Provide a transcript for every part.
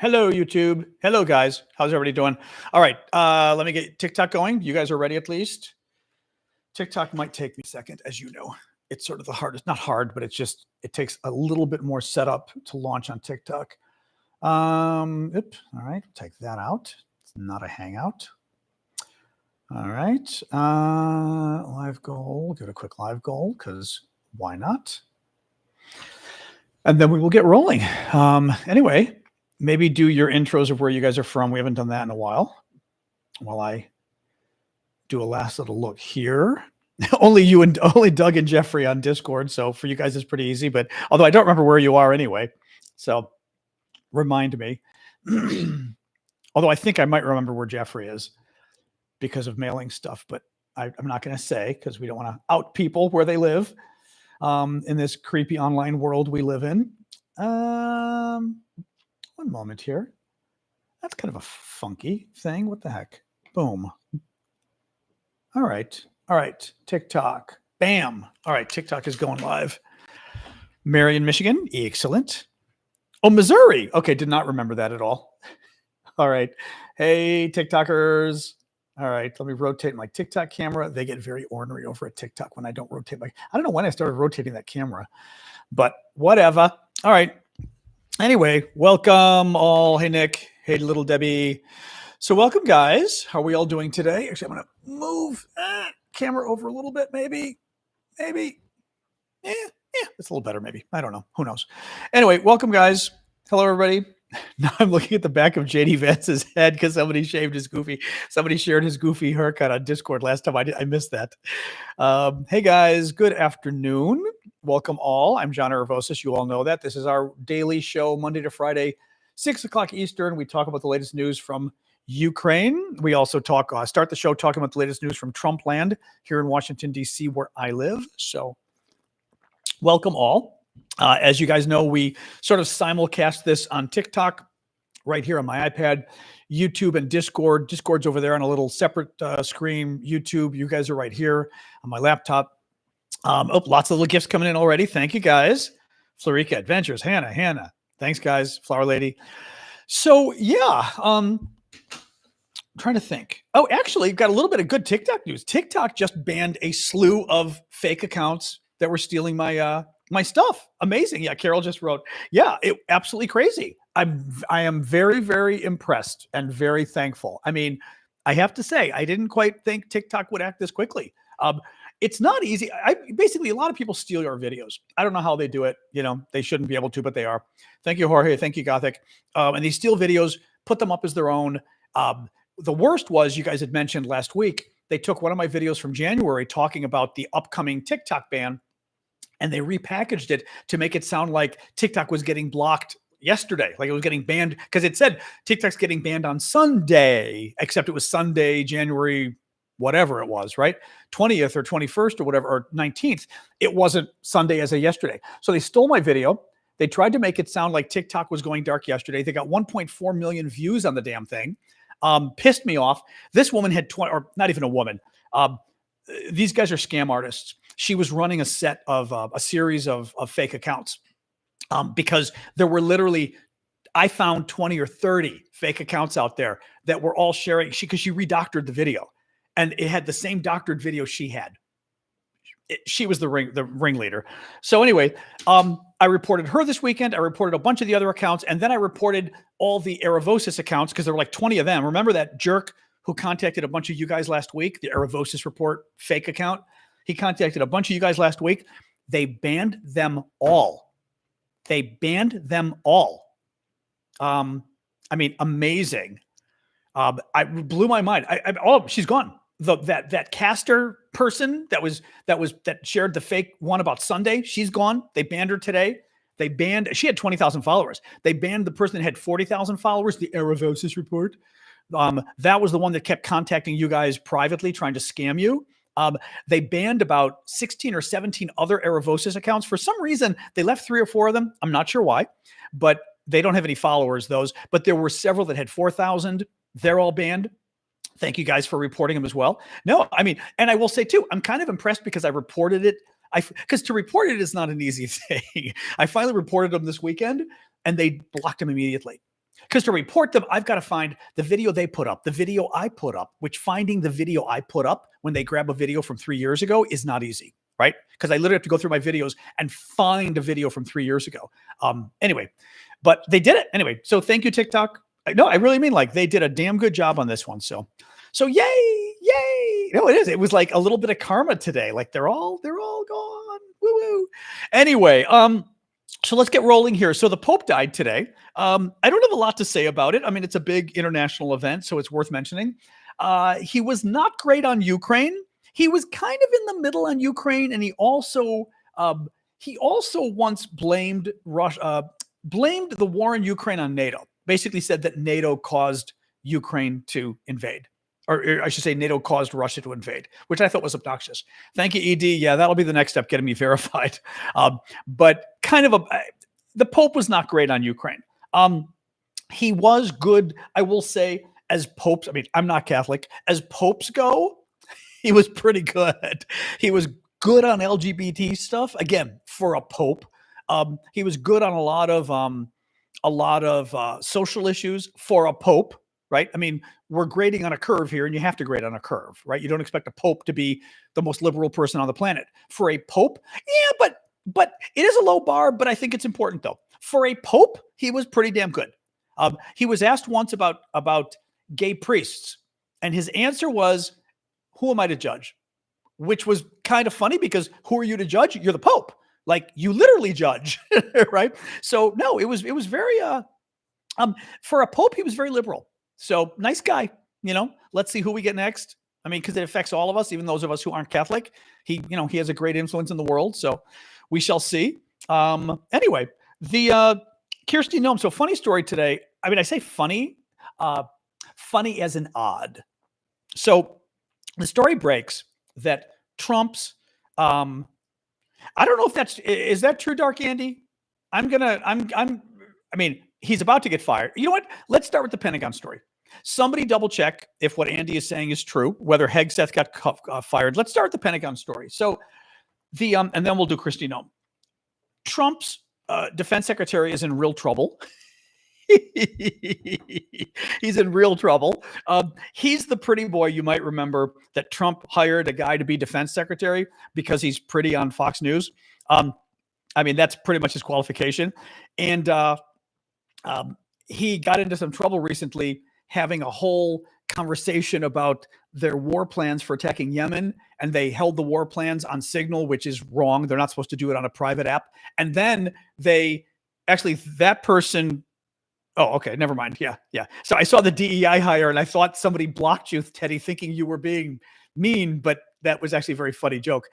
Hello, YouTube. Hello, guys. How's everybody doing? All right. Let me get TikTok going. You guys are ready at least? TikTok might take me a second, as you know. It's sort of the hardest, not hard, but it takes a little bit more setup to launch on TikTok. Oops. All right. Take that out. It's not a hangout. All right. Live goal. Give it a quick live goal because why not? And then we will get rolling. Anyway, maybe do your intros of where you guys are from. We haven't done that in a while. While I do a last little look here. only Doug and Jeffrey on Discord. So for you guys, it's pretty easy. But although I don't remember where you are anyway, so remind me. Although I think I might remember where Jeffrey is because of mailing stuff, but I'm not going to say because we don't want to out people where they live in this creepy online world we live in. One moment here. That's kind of a funky thing. What the heck? Boom. All right. TikTok. Bam. All right. TikTok is going live. Marion, Michigan. Excellent. Oh, Missouri. Okay. Did not remember that at all. All right. Hey, TikTokers. All right. Let me rotate my TikTok camera. They get very ornery over at TikTok when I don't rotate I don't know when I started rotating that camera, but whatever. All right. Anyway, welcome all. Hey, Nick. Hey, little Debbie. So welcome, guys. How are we all doing today? Actually, I'm going to move camera over a little bit, maybe. Yeah, it's a little better, maybe. I don't know. Who knows? Anyway, welcome, guys. Hello, everybody. Now I'm looking at the back of JD Vance's head because somebody shared his goofy haircut on Discord last time. I missed that. Hey, guys. Good afternoon. Welcome all. I'm John Aravosis. You all know that. This is our daily show, Monday to Friday, 6 o'clock Eastern. We talk about the latest news from Ukraine. We also start the show talking about the latest news from Trump land here in Washington, D.C., where I live. So welcome all. As you guys know, we sort of simulcast this on TikTok right here on my iPad, YouTube, and Discord. Discord's over there on a little separate screen. YouTube, you guys are right here on my laptop. Lots of little gifts coming in already. Thank you, guys. Florica Adventures, Hannah. Thanks, guys. Flower Lady. So, yeah, trying to think. Oh, actually, got a little bit of good TikTok news. TikTok just banned a slew of fake accounts that were stealing my stuff. Amazing. Yeah, Carol just wrote. Yeah, absolutely crazy. I am very, very impressed and very thankful. I mean, I have to say, I didn't quite think TikTok would act this quickly. It's not easy. Basically, a lot of people steal your videos. I don't know how they do it. You know, they shouldn't be able to, but they are. Thank you, Jorge. Thank you, Gothic. And they steal videos, put them up as their own. The worst was, you guys had mentioned last week, they took one of my videos from January talking about the upcoming TikTok ban, and they repackaged it to make it sound like TikTok was getting blocked yesterday, like it was getting banned, because it said TikTok's getting banned on Sunday, except it was Sunday, January, whatever it was, right? 20th or 21st or whatever, or 19th. It wasn't Sunday as of yesterday. So they stole my video. They tried to make it sound like TikTok was going dark yesterday. They got 1.4 million views on the damn thing. Pissed me off. This woman had 20, or not even a woman. These guys are scam artists. She was running a series of fake accounts because there were literally, I found 20 or 30 fake accounts out there that were all sharing, because she redoctored the video, and it had the same doctored video she had. She was the ringleader. So anyway, I reported her this weekend. I reported a bunch of the other accounts, and then I reported all the Aravosis accounts because there were like 20 of them. Remember that jerk who contacted a bunch of you guys last week, the Aravosis Report fake account? He contacted a bunch of you guys last week. They banned them all. I mean, amazing. I blew my mind. She's gone. That caster person that shared the fake one about Sunday, she's gone. They banned her today. She had 20,000 followers. They banned the person that had 40,000 followers, the Aravosis Report. That was the one that kept contacting you guys privately, trying to scam you. They banned about 16 or 17 other Aravosis accounts. For some reason, they left 3 or 4 of them. I'm not sure why, but they don't have any followers, those. But there were several that had 4,000. They're all banned. Thank you guys for reporting them as well. No, I mean, and I will say too, I'm kind of impressed because I reported it. Because to report it is not an easy thing. I finally reported them this weekend, and they blocked them immediately. Because to report them, I've got to find the video they put up, the video I put up, which finding the video I put up when they grab a video from 3 years ago is not easy, right? Because I literally have to go through my videos and find a video from 3 years ago. Anyway, but they did it anyway. So thank you, TikTok. No, I really mean, like, they did a damn good job on this one. So yay. No, it is. It was like a little bit of karma today. Like they're all gone. Woo woo. Anyway, so let's get rolling here. So the Pope died today. I don't have a lot to say about it. I mean, it's a big international event, so it's worth mentioning. He was not great on Ukraine. He was kind of in the middle on Ukraine, and he also once blamed Russia, blamed the war in Ukraine on NATO. Basically said that NATO caused Ukraine to invade. Or I should say NATO caused Russia to invade, which I thought was obnoxious. Thank you, ED. Yeah, that'll be the next step, getting me verified. But kind of the Pope was not great on Ukraine. He was good, I will say, as popes. I mean, I'm not Catholic. As popes go, he was pretty good. He was good on LGBT stuff. Again, for a pope, he was good on a lot of social issues for a pope. Right? I mean, we're grading on a curve here, and you have to grade on a curve, right? You don't expect a pope to be the most liberal person on the planet. For a pope, yeah, but it is a low bar, but I think it's important though. For a pope, he was pretty damn good. He was asked once about gay priests, and his answer was, "Who am I to judge?" Which was kind of funny because who are you to judge? You're the Pope. Like, you literally judge, right? So no, it was very for a pope, he was very liberal. So nice guy, let's see who we get next. I mean, because it affects all of us, even those of us who aren't Catholic. He has a great influence in the world. So we shall see. Anyway, the Kristi Noem. So funny story today. I mean, I say funny as in odd. So the story breaks that Trump's, I don't know if is that true, Dark Andy? I mean, he's about to get fired. You know what? Let's start with the Pentagon story. Somebody double check if what Andy is saying is true, whether Hegseth got fired. Let's start with the Pentagon story. So and then we'll do Kristi Noem. Trump's defense secretary is in real trouble. He's in real trouble. He's the pretty boy, you might remember, that Trump hired a guy to be defense secretary because he's pretty on Fox News. I mean, that's pretty much his qualification. And he got into some trouble recently, having a whole conversation about their war plans for attacking Yemen. And they held the war plans on Signal, which is wrong. They're not supposed to do it on a private app. And then that person... Oh, okay. Never mind. Yeah. So I saw the DEI hire and I thought somebody blocked you, Teddy, thinking you were being mean, but that was actually a very funny joke.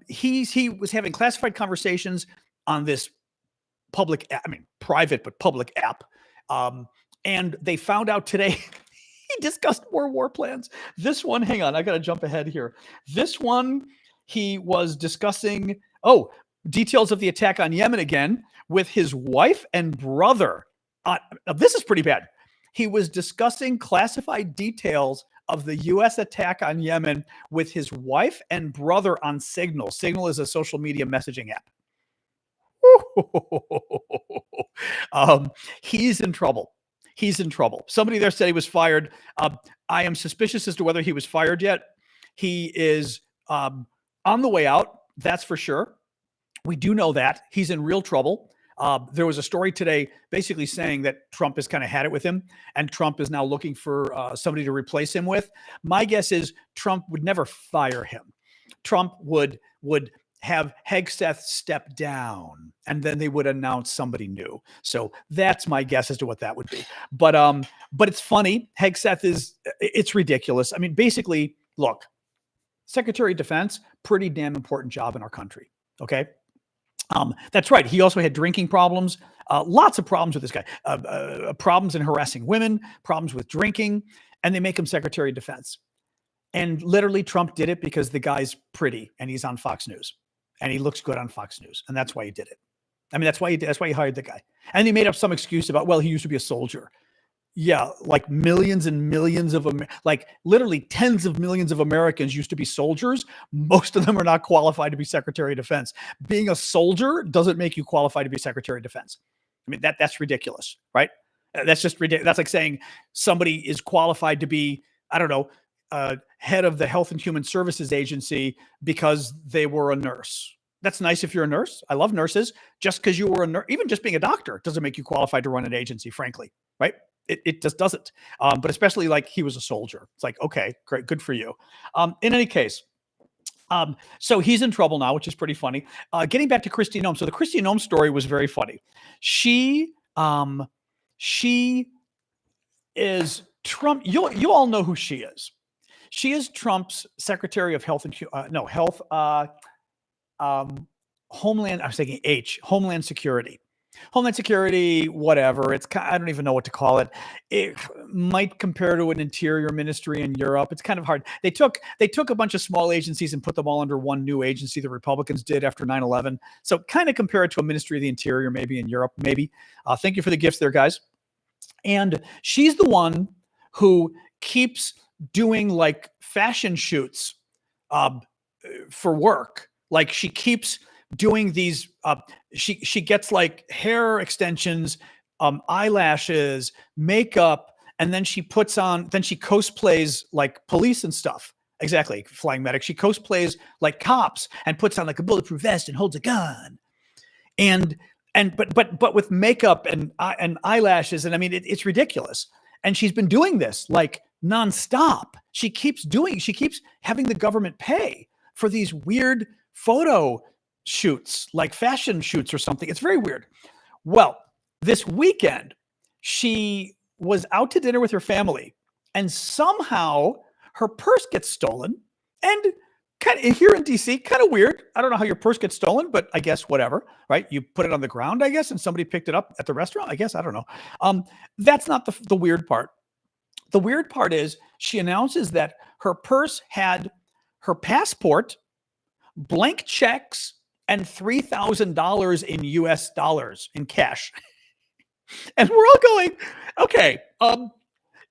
He was having classified conversations on this private, but public app. And they found out today he discussed more war plans. This one, hang on, I got to jump ahead here. This one, he was discussing, details of the attack on Yemen again with his wife and brother. Now this is pretty bad. He was discussing classified details of the U.S. attack on Yemen with his wife and brother on Signal. Signal is a social media messaging app. He's in trouble. Somebody there said he was fired. I am suspicious as to whether he was fired yet. He is on the way out. That's for sure. We do know that he's in real trouble. There was a story today basically saying that Trump has kind of had it with him, and Trump is now looking for somebody to replace him with. My guess is Trump would never fire him. Trump would have Hegseth step down, and then they would announce somebody new. So that's my guess as to what that would be. But it's funny. Hegseth it's ridiculous. I mean, basically, look, Secretary of Defense, pretty damn important job in our country. Okay. That's right. He also had drinking problems, lots of problems with this guy, problems in harassing women, problems with drinking, and they make him Secretary of Defense. And literally Trump did it because the guy's pretty and he's on Fox News and he looks good on Fox News. And that's why he did it. I mean, that's why he hired the guy. And he made up some excuse about, well, he used to be a soldier. Yeah, like millions and millions of like literally tens of millions of Americans used to be soldiers. Most of them are not qualified to be Secretary of Defense. Being a soldier doesn't make you qualified to be Secretary of Defense. I mean, that's ridiculous, right? That's just ridiculous. That's like saying somebody is qualified to be, I don't know, head of the Health and Human Services Agency because they were a nurse. That's nice if you're a nurse. I love nurses. Just because you were a nurse, even just being a doctor doesn't make you qualified to run an agency, frankly, right? It just doesn't. But especially like he was a soldier. It's like, okay, great, good for you. In any case, so he's in trouble now, which is pretty funny. Getting back to Kristi Noem. So the Kristi Noem story was very funny. She is Trump. You all know who she is. She is Trump's Secretary of Health and Homeland. I was thinking Homeland Security. Homeland Security, whatever. I don't even know what to call it. It might compare to an interior ministry in Europe. It's kind of hard. They took a bunch of small agencies and put them all under one new agency. The Republicans did after 9/11. So kind of compare it to a ministry of the interior, maybe in Europe, maybe. Thank you for the gifts there, guys. And she's the one who keeps doing like fashion shoots for work. Like she keeps doing these, she gets like hair extensions, eyelashes, makeup, and then she cosplays like police and stuff. Exactly, flying medic. She cosplays like cops and puts on like a bulletproof vest and holds a gun. But with makeup and eyelashes, and I mean it's ridiculous. And she's been doing this like nonstop. She keeps having the government pay for these weird photo shoots, like fashion shoots or something. It's very weird. Well, this weekend, she was out to dinner with her family, and somehow her purse gets stolen. And kind of here in DC, kind of weird. I don't know how your purse gets stolen, but I guess whatever, right? You put it on the ground, I guess, and somebody picked it up at the restaurant. I guess, I don't know. That's not the weird part. The weird part is she announces that her purse had her passport, blank checks, and $3,000 in US dollars in cash. And we're all going, okay,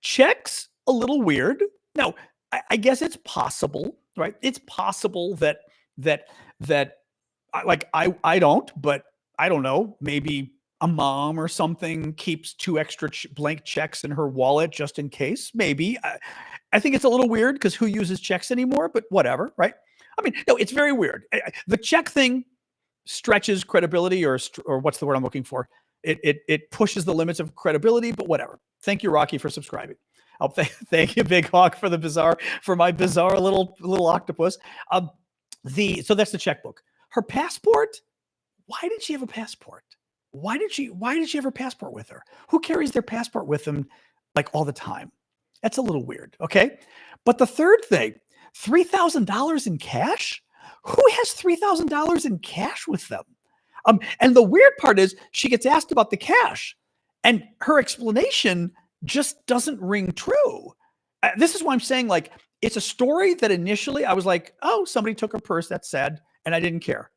checks a little weird. Now, I guess it's possible, right? It's possible that like I don't, but I don't know, maybe a mom or something keeps 2 extra blank checks in her wallet just in case. Maybe. I think it's a little weird because who uses checks anymore, but whatever, right? I mean, no, it's very weird. The check thing stretches credibility, or what's the word I'm looking for? It pushes the limits of credibility, but whatever. Thank you, Rocky, for subscribing. Thank you, Big Hawk, for my bizarre little octopus. So that's the checkbook. Her passport. Why did she have a passport? Why did she have her passport with her? Who carries their passport with them like all the time? That's a little weird. Okay. But the third thing, $3,000 in cash? Who has $3,000 in cash with them? And the weird part is she gets asked about the cash, and her explanation just doesn't ring true. This is why I'm saying, like, it's a story that initially I was like, oh, somebody took her purse. That's sad. And I didn't care.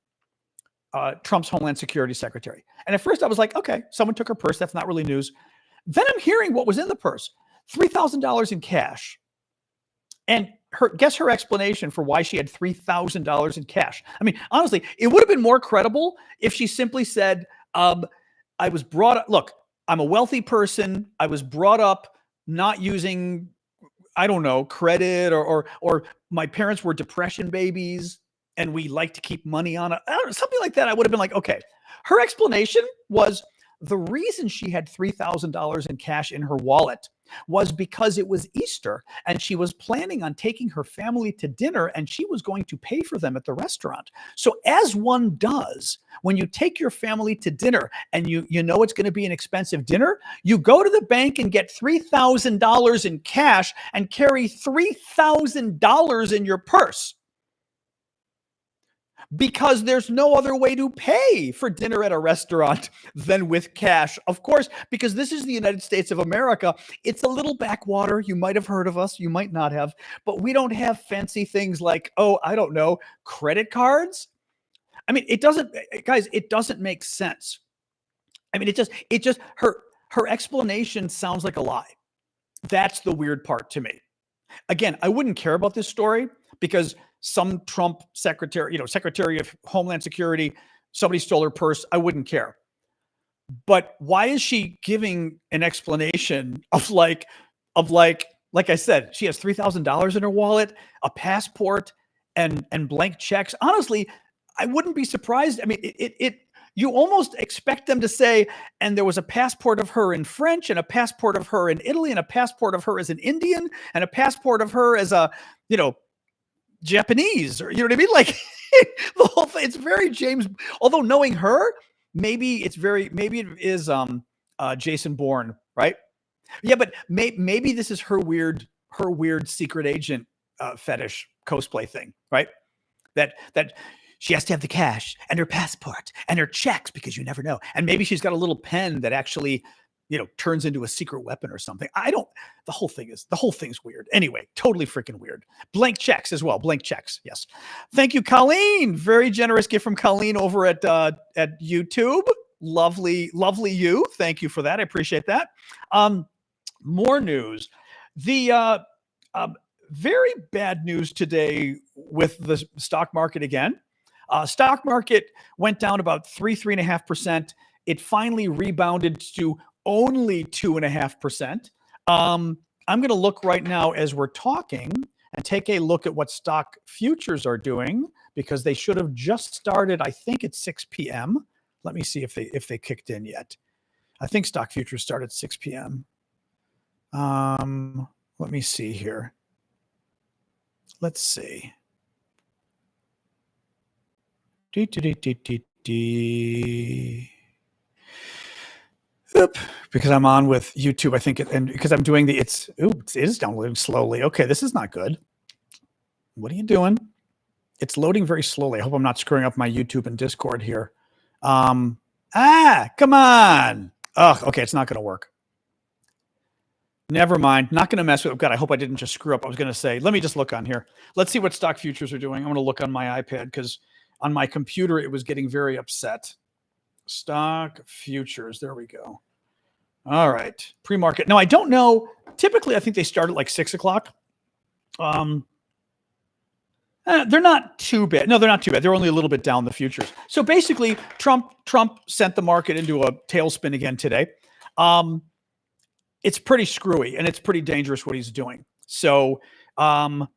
Trump's Homeland Security Secretary. And at first I was like, okay, someone took her purse. That's not really news. Then I'm hearing what was in the purse, $3,000 in cash. And guess her explanation for why she had $3,000 in cash. I mean, honestly, it would have been more credible if she simply said, I was brought up, look, I'm a wealthy person. I was brought up not using, I don't know, credit, or my parents were depression babies and we like to keep money on it. I don't know, something like that. I would have been like, okay. Her explanation was the reason she had $3,000 in cash in her wallet was because it was Easter and she was planning on taking her family to dinner and she was going to pay for them at the restaurant. So as one does, when you take your family to dinner and you know it's going to be an expensive dinner, you go to the bank and get $3,000 in cash and carry $3,000 in your purse. Because there's no other way to pay for dinner at a restaurant than with cash. Of course, because this is the United States of America. It's a little backwater. You might have heard of us. You might not have. But we don't have fancy things like, oh, I don't know, credit cards. I mean, it doesn't make sense. I mean, her explanation sounds like a lie. That's the weird part to me. Again, I wouldn't care about this story because some Trump secretary, Secretary of Homeland Security, somebody stole her purse. I wouldn't care. But why is she giving an explanation of like I said, she has $3,000 in her wallet, a passport, and blank checks. Honestly, I wouldn't be surprised. I mean, you almost expect them to say, and there was a passport of her in French, and a passport of her in Italy, and a passport of her as an Indian, and a passport of her as a, Japanese, or you know what I mean? Like the whole thing, it's very James, although knowing her, maybe it is Jason Bourne, right? Yeah, but maybe this is her weird secret agent fetish cosplay thing, right? That she has to have the cash and her passport and her checks because you never know. And maybe she's got a little pen that actually, turns into a secret weapon or something. The whole thing's weird. Anyway, totally freaking weird. Blank checks as well. Blank checks. Yes. Thank you, Colleen. Very generous gift from Colleen over at YouTube. Lovely you. Thank you for that. I appreciate that. More news. The very bad news today with the stock market again. Stock market went down about 3.5%. It finally rebounded to only 2.5%. I'm going to look right now as we're talking and take a look at what stock futures are doing because they should have just started, I think, at 6 p.m. Let me see if they kicked in yet. I think stock futures start at 6 p.m. Let me see here. Let's see. Oop, because I'm on with YouTube, I think, and because I'm doing it is downloading slowly. Okay, this is not good. What are you doing? It's loading very slowly. I hope I'm not screwing up my YouTube and Discord here. Come on. Oh, okay, it's not going to work. Never mind. Not going to mess with it. God, I hope I didn't just screw up. I was going to say, let me just look on here. Let's see what stock futures are doing. I'm going to look on my iPad because on my computer, it was getting very upset. Stock futures. There we go. All right. Pre-market. Now, I don't know. Typically, I think they start at like 6 o'clock. They're not too bad. No, they're not too bad. They're only a little bit down, the futures. So basically, Trump sent the market into a tailspin again today. It's pretty screwy and it's pretty dangerous what he's doing. So I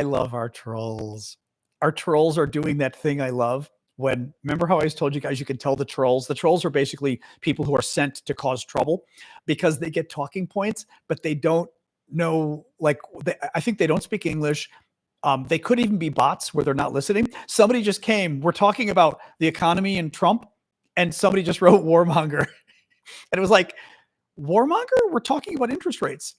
love our trolls. Our trolls are doing that thing I love. Remember how I always told you guys you can tell the trolls? The trolls are basically people who are sent to cause trouble because they get talking points, but they don't know, I think they don't speak English. They could even be bots where they're not listening. Somebody just came. We're talking about the economy and Trump, and somebody just wrote warmonger. And it was like, warmonger? We're talking about interest rates.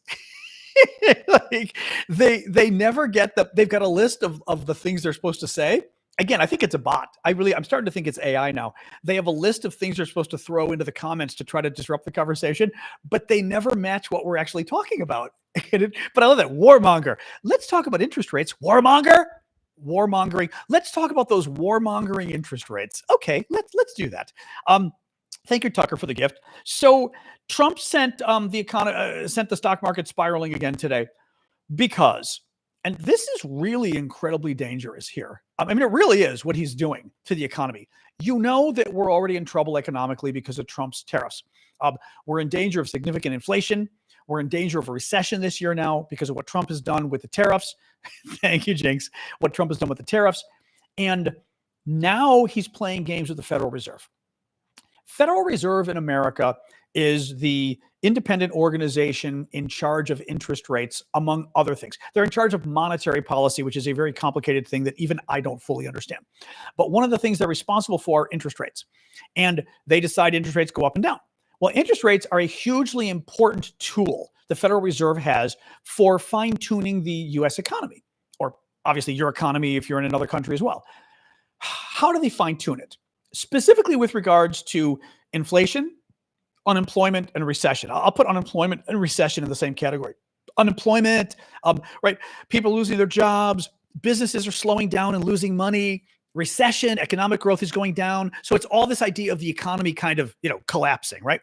Like they never get they've got a list of the things they're supposed to say. Again, I think it's a bot. I'm starting to think it's AI now. They have a list of things they're supposed to throw into the comments to try to disrupt the conversation, but they never match what we're actually talking about. But I love that. Warmonger. Let's talk about interest rates. Warmongering. Let's talk about those warmongering interest rates. Okay, let's do that. Thank you, Tucker, for the gift. So Trump sent the stock market spiraling again today because, and this is really incredibly dangerous here. I mean, it really is what he's doing to the economy. You know that we're already in trouble economically because of Trump's tariffs. We're in danger of significant inflation. We're in danger of a recession this year now because of what Trump has done with the tariffs. Thank you, Jinx. What Trump has done with the tariffs. And now he's playing games with the Federal Reserve. Federal Reserve in America is the independent organization in charge of interest rates, among other things. They're in charge of monetary policy, which is a very complicated thing that even I don't fully understand. But one of the things they're responsible for are interest rates. And they decide interest rates go up and down. Well, interest rates are a hugely important tool the Federal Reserve has for fine-tuning the U.S. economy, or obviously your economy if you're in another country as well. How do they fine-tune it? Specifically with regards to inflation, unemployment, and recession. I'll put unemployment and recession in the same category. Unemployment, right? People losing their jobs, businesses are slowing down and losing money. Recession, economic growth is going down. So it's all this idea of the economy kind of, collapsing, right?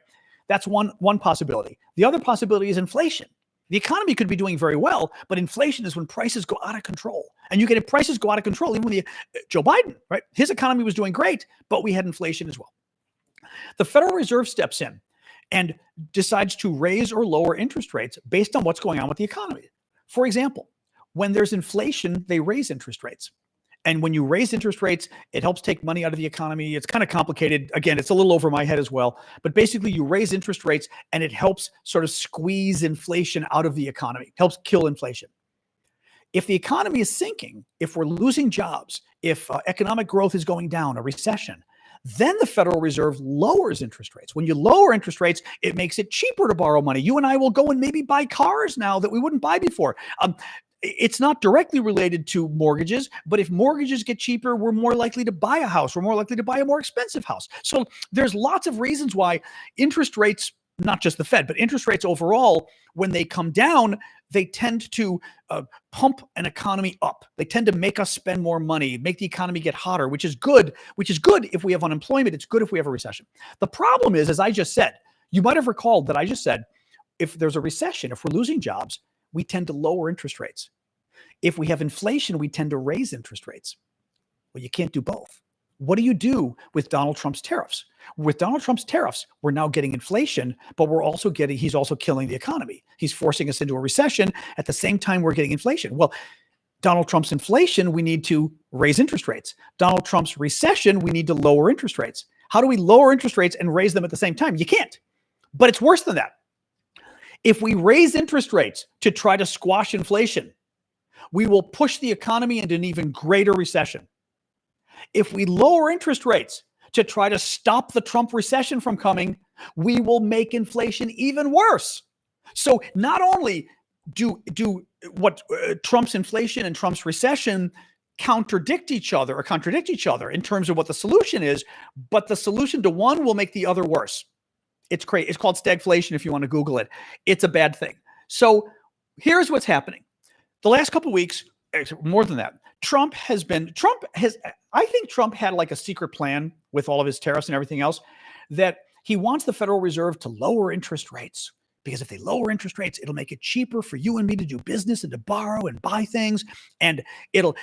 That's one possibility. The other possibility is inflation. The economy could be doing very well, but inflation is when prices go out of control. And you get if prices go out of control, even when Joe Biden, right? His economy was doing great, but we had inflation as well. The Federal Reserve steps in and decides to raise or lower interest rates based on what's going on with the economy. For example, when there's inflation, they raise interest rates. And when you raise interest rates, it helps take money out of the economy. It's kind of complicated. Again, it's a little over my head as well. But basically, you raise interest rates and it helps sort of squeeze inflation out of the economy, helps kill inflation. If the economy is sinking, if we're losing jobs, if economic growth is going down, a recession, then the Federal Reserve lowers interest rates. When you lower interest rates, it makes it cheaper to borrow money. You and I will go and maybe buy cars now that we wouldn't buy before. It's not directly related to mortgages, but if mortgages get cheaper, we're more likely to buy a house. We're more likely to buy a more expensive house. So there's lots of reasons why interest rates, not just the Fed, but interest rates overall, when they come down, they tend to pump an economy up. They tend to make us spend more money, make the economy get hotter, which is good if we have unemployment. It's good if we have a recession. The problem is, as I just said, you might have recalled that I just said, if there's a recession, if we're losing jobs, we tend to lower interest rates. If we have inflation, we tend to raise interest rates. Well, you can't do both. What do you do with Donald Trump's tariffs? With Donald Trump's tariffs, we're now getting inflation, but he's also killing the economy. He's forcing us into a recession. At the same time, we're getting inflation. Well, Donald Trump's inflation, we need to raise interest rates. Donald Trump's recession, we need to lower interest rates. How do we lower interest rates and raise them at the same time? You can't. But it's worse than that. If we raise interest rates to try to squash inflation, we will push the economy into an even greater recession. If we lower interest rates to try to stop the Trump recession from coming, we will make inflation even worse. So not only do Trump's inflation and Trump's recession contradict each other in terms of what the solution is, but the solution to one will make the other worse. It's crazy. It's called stagflation if you want to Google it. It's a bad thing. So here's what's happening. The last couple of weeks, more than that, I think Trump had like a secret plan with all of his tariffs and everything else, that he wants the Federal Reserve to lower interest rates, because if they lower interest rates, it'll make it cheaper for you and me to do business and to borrow and buy things, and the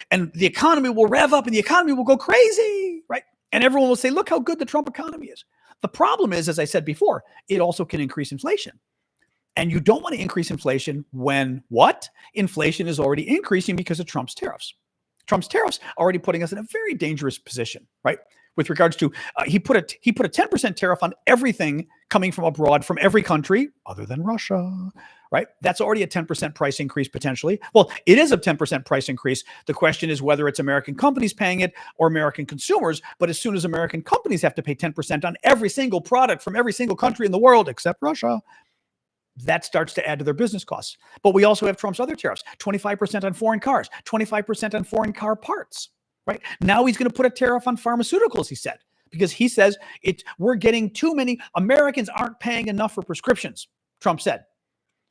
economy will rev up and the economy will go crazy, right? And everyone will say, look how good the Trump economy is. The problem is, as I said before, it also can increase inflation. And you don't want to increase inflation when what? Inflation is already increasing because of Trump's tariffs. Trump's tariffs are already putting us in a very dangerous position, right? With regards to, he put a 10% tariff on everything coming from abroad, from every country other than Russia, right? That's already a 10% price increase potentially. Well, it is a 10% price increase. The question is whether it's American companies paying it or American consumers. But as soon as American companies have to pay 10% on every single product from every single country in the world except Russia, that starts to add to their business costs. But we also have Trump's other tariffs, 25% on foreign cars, 25% on foreign car parts, right? Now he's going to put a tariff on pharmaceuticals, he said, because he says we're getting too many, Americans aren't paying enough for prescriptions, Trump said.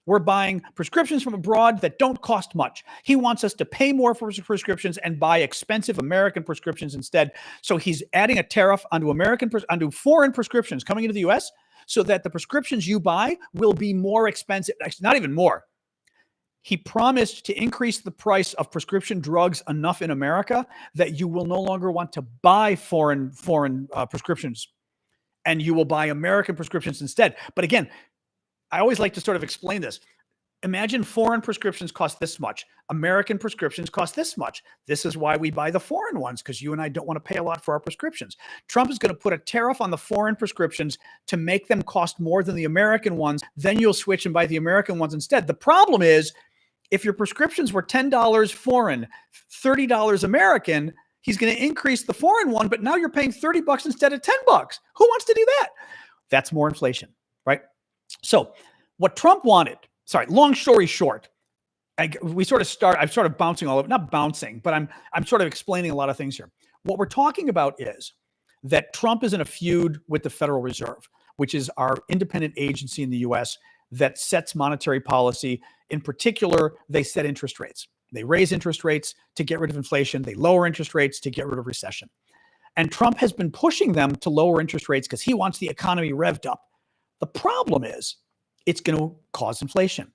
We're buying prescriptions from abroad that don't cost much. He wants us to pay more for prescriptions and buy expensive American prescriptions instead. So he's adding a tariff onto foreign prescriptions coming into the U.S., so that the prescriptions you buy will be more expensive. Actually, not even more. He promised to increase the price of prescription drugs enough in America that you will no longer want to buy foreign prescriptions, and you will buy American prescriptions instead. But again, I always like to sort of explain this. Imagine foreign prescriptions cost this much. American prescriptions cost this much. This is why we buy the foreign ones, because you and I don't want to pay a lot for our prescriptions. Trump is going to put a tariff on the foreign prescriptions to make them cost more than the American ones. Then you'll switch and buy the American ones instead. The problem is, if your prescriptions were $10 foreign, $30 American, he's going to increase the foreign one, but now you're paying $30 instead of $10. Who wants to do that? That's more inflation, right? So what Trump wanted, long story short, I'm sort of bouncing all over, not bouncing, but I'm sort of explaining a lot of things here. What we're talking about is that Trump is in a feud with the Federal Reserve, which is our independent agency in the U.S. that sets monetary policy. In particular, they set interest rates. They raise interest rates to get rid of inflation. They lower interest rates to get rid of recession. And Trump has been pushing them to lower interest rates because he wants the economy revved up. The problem is it's going to cause inflation.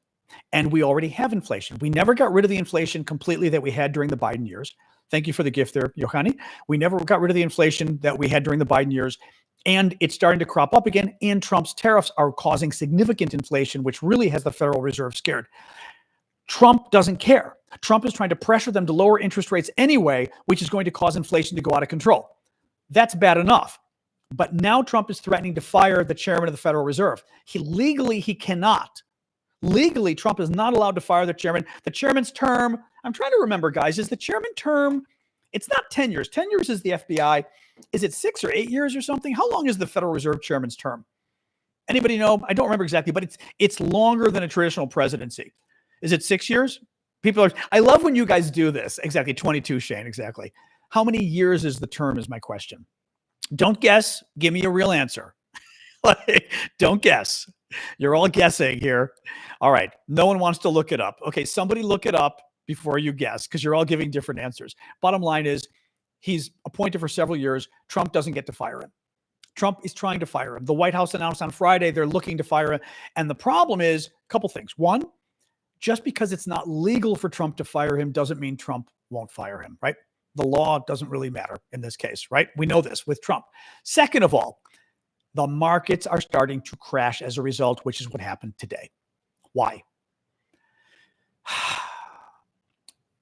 And we already have inflation. We never got rid of the inflation completely that we had during the Biden years. Thank you for the gift there, Yohani. We never got rid of the inflation that we had during the Biden years. And it's starting to crop up again. And Trump's tariffs are causing significant inflation, which really has the Federal Reserve scared. Trump doesn't care. Trump is trying to pressure them to lower interest rates anyway, which is going to cause inflation to go out of control. That's bad enough. But now Trump is threatening to fire the chairman of the Federal Reserve. He cannot. Legally, Trump is not allowed to fire the chairman. The chairman's term, I'm trying to remember, guys, is the chairman term, it's not 10 years. 10 years is the FBI. Is it 6 or 8 years or something? How long is the Federal Reserve chairman's term? Anybody know? I don't remember exactly, but it's longer than a traditional presidency. Is it 6 years? I love when you guys do this. Exactly, 22, Shane, exactly. How many years is the term is my question. Don't guess. Give me a real answer. Don't guess. You're all guessing here. All right. No one wants to look it up. Okay, somebody look it up before you guess because you're all giving different answers. Bottom line is he's appointed for several years. Trump doesn't get to fire him. Trump is trying to fire him. The White House announced on Friday they're looking to fire him. And the problem is a couple things. One, just because it's not legal for Trump to fire him doesn't mean Trump won't fire him, right? The law doesn't really matter in this case, right? We know this with Trump. Second of all, the markets are starting to crash as a result, which is what happened today. Why?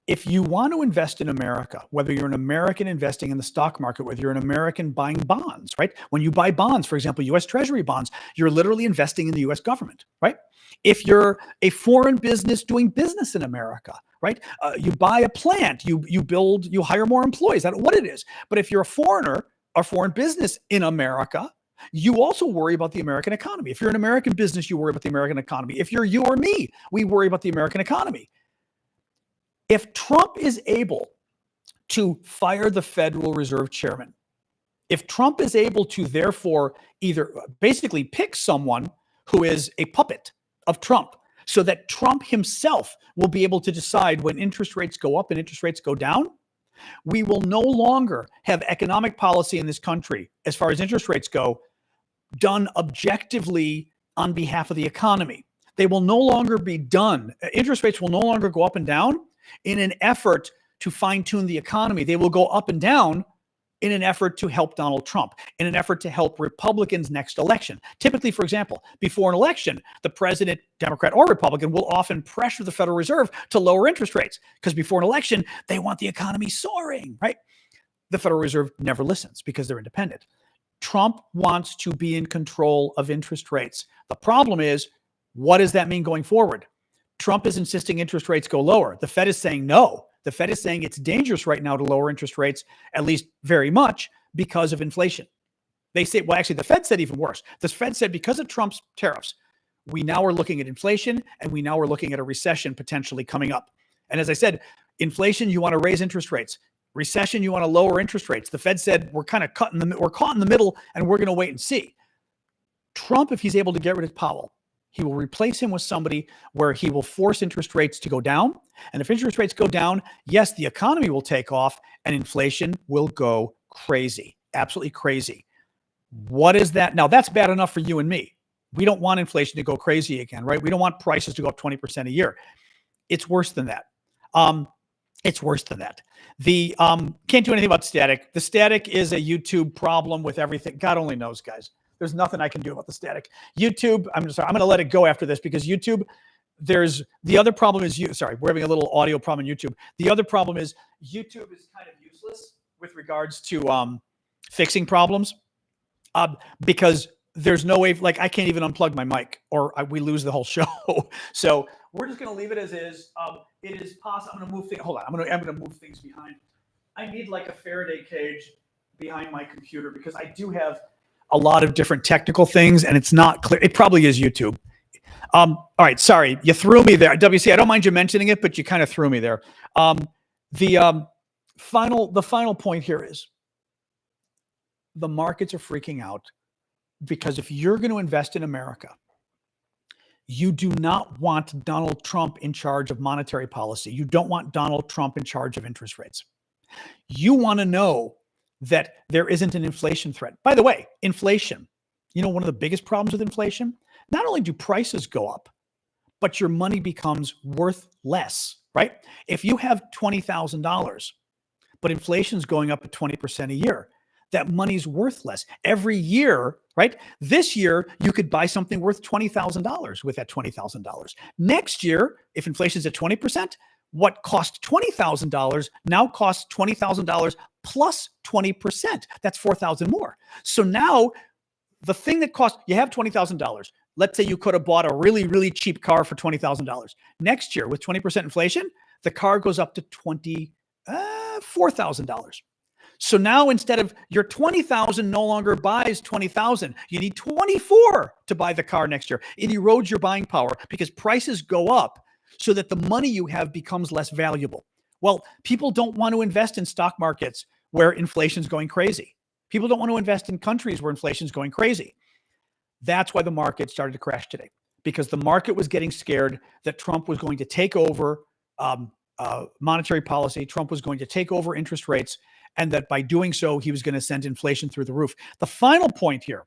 If you want to invest in America, whether you're an American investing in the stock market, whether you're an American buying bonds, right? When you buy bonds, for example, U.S. Treasury bonds, you're literally investing in the U.S. government, right? If you're a foreign business doing business in America, right? You buy a plant, you build, you hire more employees. I don't know what it is. But if you're a foreigner, a foreign business in America, you also worry about the American economy. If you're an American business, you worry about the American economy. If you're you or me, we worry about the American economy. If Trump is able to fire the Federal Reserve chairman, if Trump is able to therefore either basically pick someone who is a puppet of Trump so that Trump himself will be able to decide when interest rates go up and interest rates go down, we will no longer have economic policy in this country, as far as interest rates go, done objectively on behalf of the economy. They will no longer be done. Interest rates will no longer go up and down in an effort to fine-tune the economy. They will go up and down in an effort to help Donald Trump, in an effort to help Republicans next election. Typically, for example, before an election, the president, Democrat or Republican, will often pressure the Federal Reserve to lower interest rates because before an election, they want the economy soaring, right? The Federal Reserve never listens because they're independent. Trump wants to be in control of interest rates. The problem is, what does that mean going forward? Trump is insisting interest rates go lower. The Fed is saying no. The Fed is saying it's dangerous right now to lower interest rates, at least very much, because of inflation. They say, well, actually, the Fed said even worse. The Fed said because of Trump's tariffs, we now are looking at inflation and we now are looking at a recession potentially coming up. And as I said, inflation, you want to raise interest rates. Recession, you want to lower interest rates. The Fed said we're kind of caught in the middle and we're going to wait and see. Trump, if he's able to get rid of Powell, he will replace him with somebody where he will force interest rates to go down. And if interest rates go down, yes, the economy will take off and inflation will go crazy, absolutely crazy. What is that? Now, that's bad enough for you and me. We don't want inflation to go crazy again, right? We don't want prices to go up 20% a year. It's worse than that. It's worse than that. The can't do anything about static. The static is a YouTube problem with everything. God only knows, guys. There's nothing I can do about the static. YouTube, I'm going to let it go after this because YouTube, there's the other problem is we're having a little audio problem on YouTube. The other problem is YouTube is kind of useless with regards to fixing problems because there's no way, like I can't even unplug my mic or we lose the whole show. So we're just going to leave it as is. It is possible. I'm going to move things. Hold on. I'm going to move things behind. I need like a Faraday cage behind my computer because I do have a lot of different technical things and it's not clear. It probably is YouTube. All right. Sorry. You threw me there. WC, I don't mind you mentioning it, but you kind of threw me there. The final point here is the markets are freaking out because if you're going to invest in America, you do not want Donald Trump in charge of monetary policy. You don't want Donald Trump in charge of interest rates. You want to know that there isn't an inflation threat. By the way, inflation, You know, one of the biggest problems with inflation, not only do prices go up, but your money becomes worth less, right? If you have $20,000, but inflation's going up at 20% a year, that money's worth less. Every year, right? This year, you could buy something worth $20,000 with that $20,000. Next year, if inflation's at 20%, what cost $20,000 now costs $20,000 plus 20%. That's $4,000 more. So now the thing that costs, you have $20,000. Let's say you could have bought a really, really cheap car for $20,000. Next year, with 20% inflation, the car goes up to $4,000. So now instead of your 20,000 no longer buys 20,000, you need 24 to buy the car next year. It erodes your buying power because prices go up so that the money you have becomes less valuable. Well, people don't want to invest in stock markets where inflation's going crazy. People don't want to invest in countries where inflation's going crazy. That's why the market started to crash today, because the market was getting scared that Trump was going to take over monetary policy. Trump was going to take over interest rates, and that by doing so, he was going to send inflation through the roof. The final point here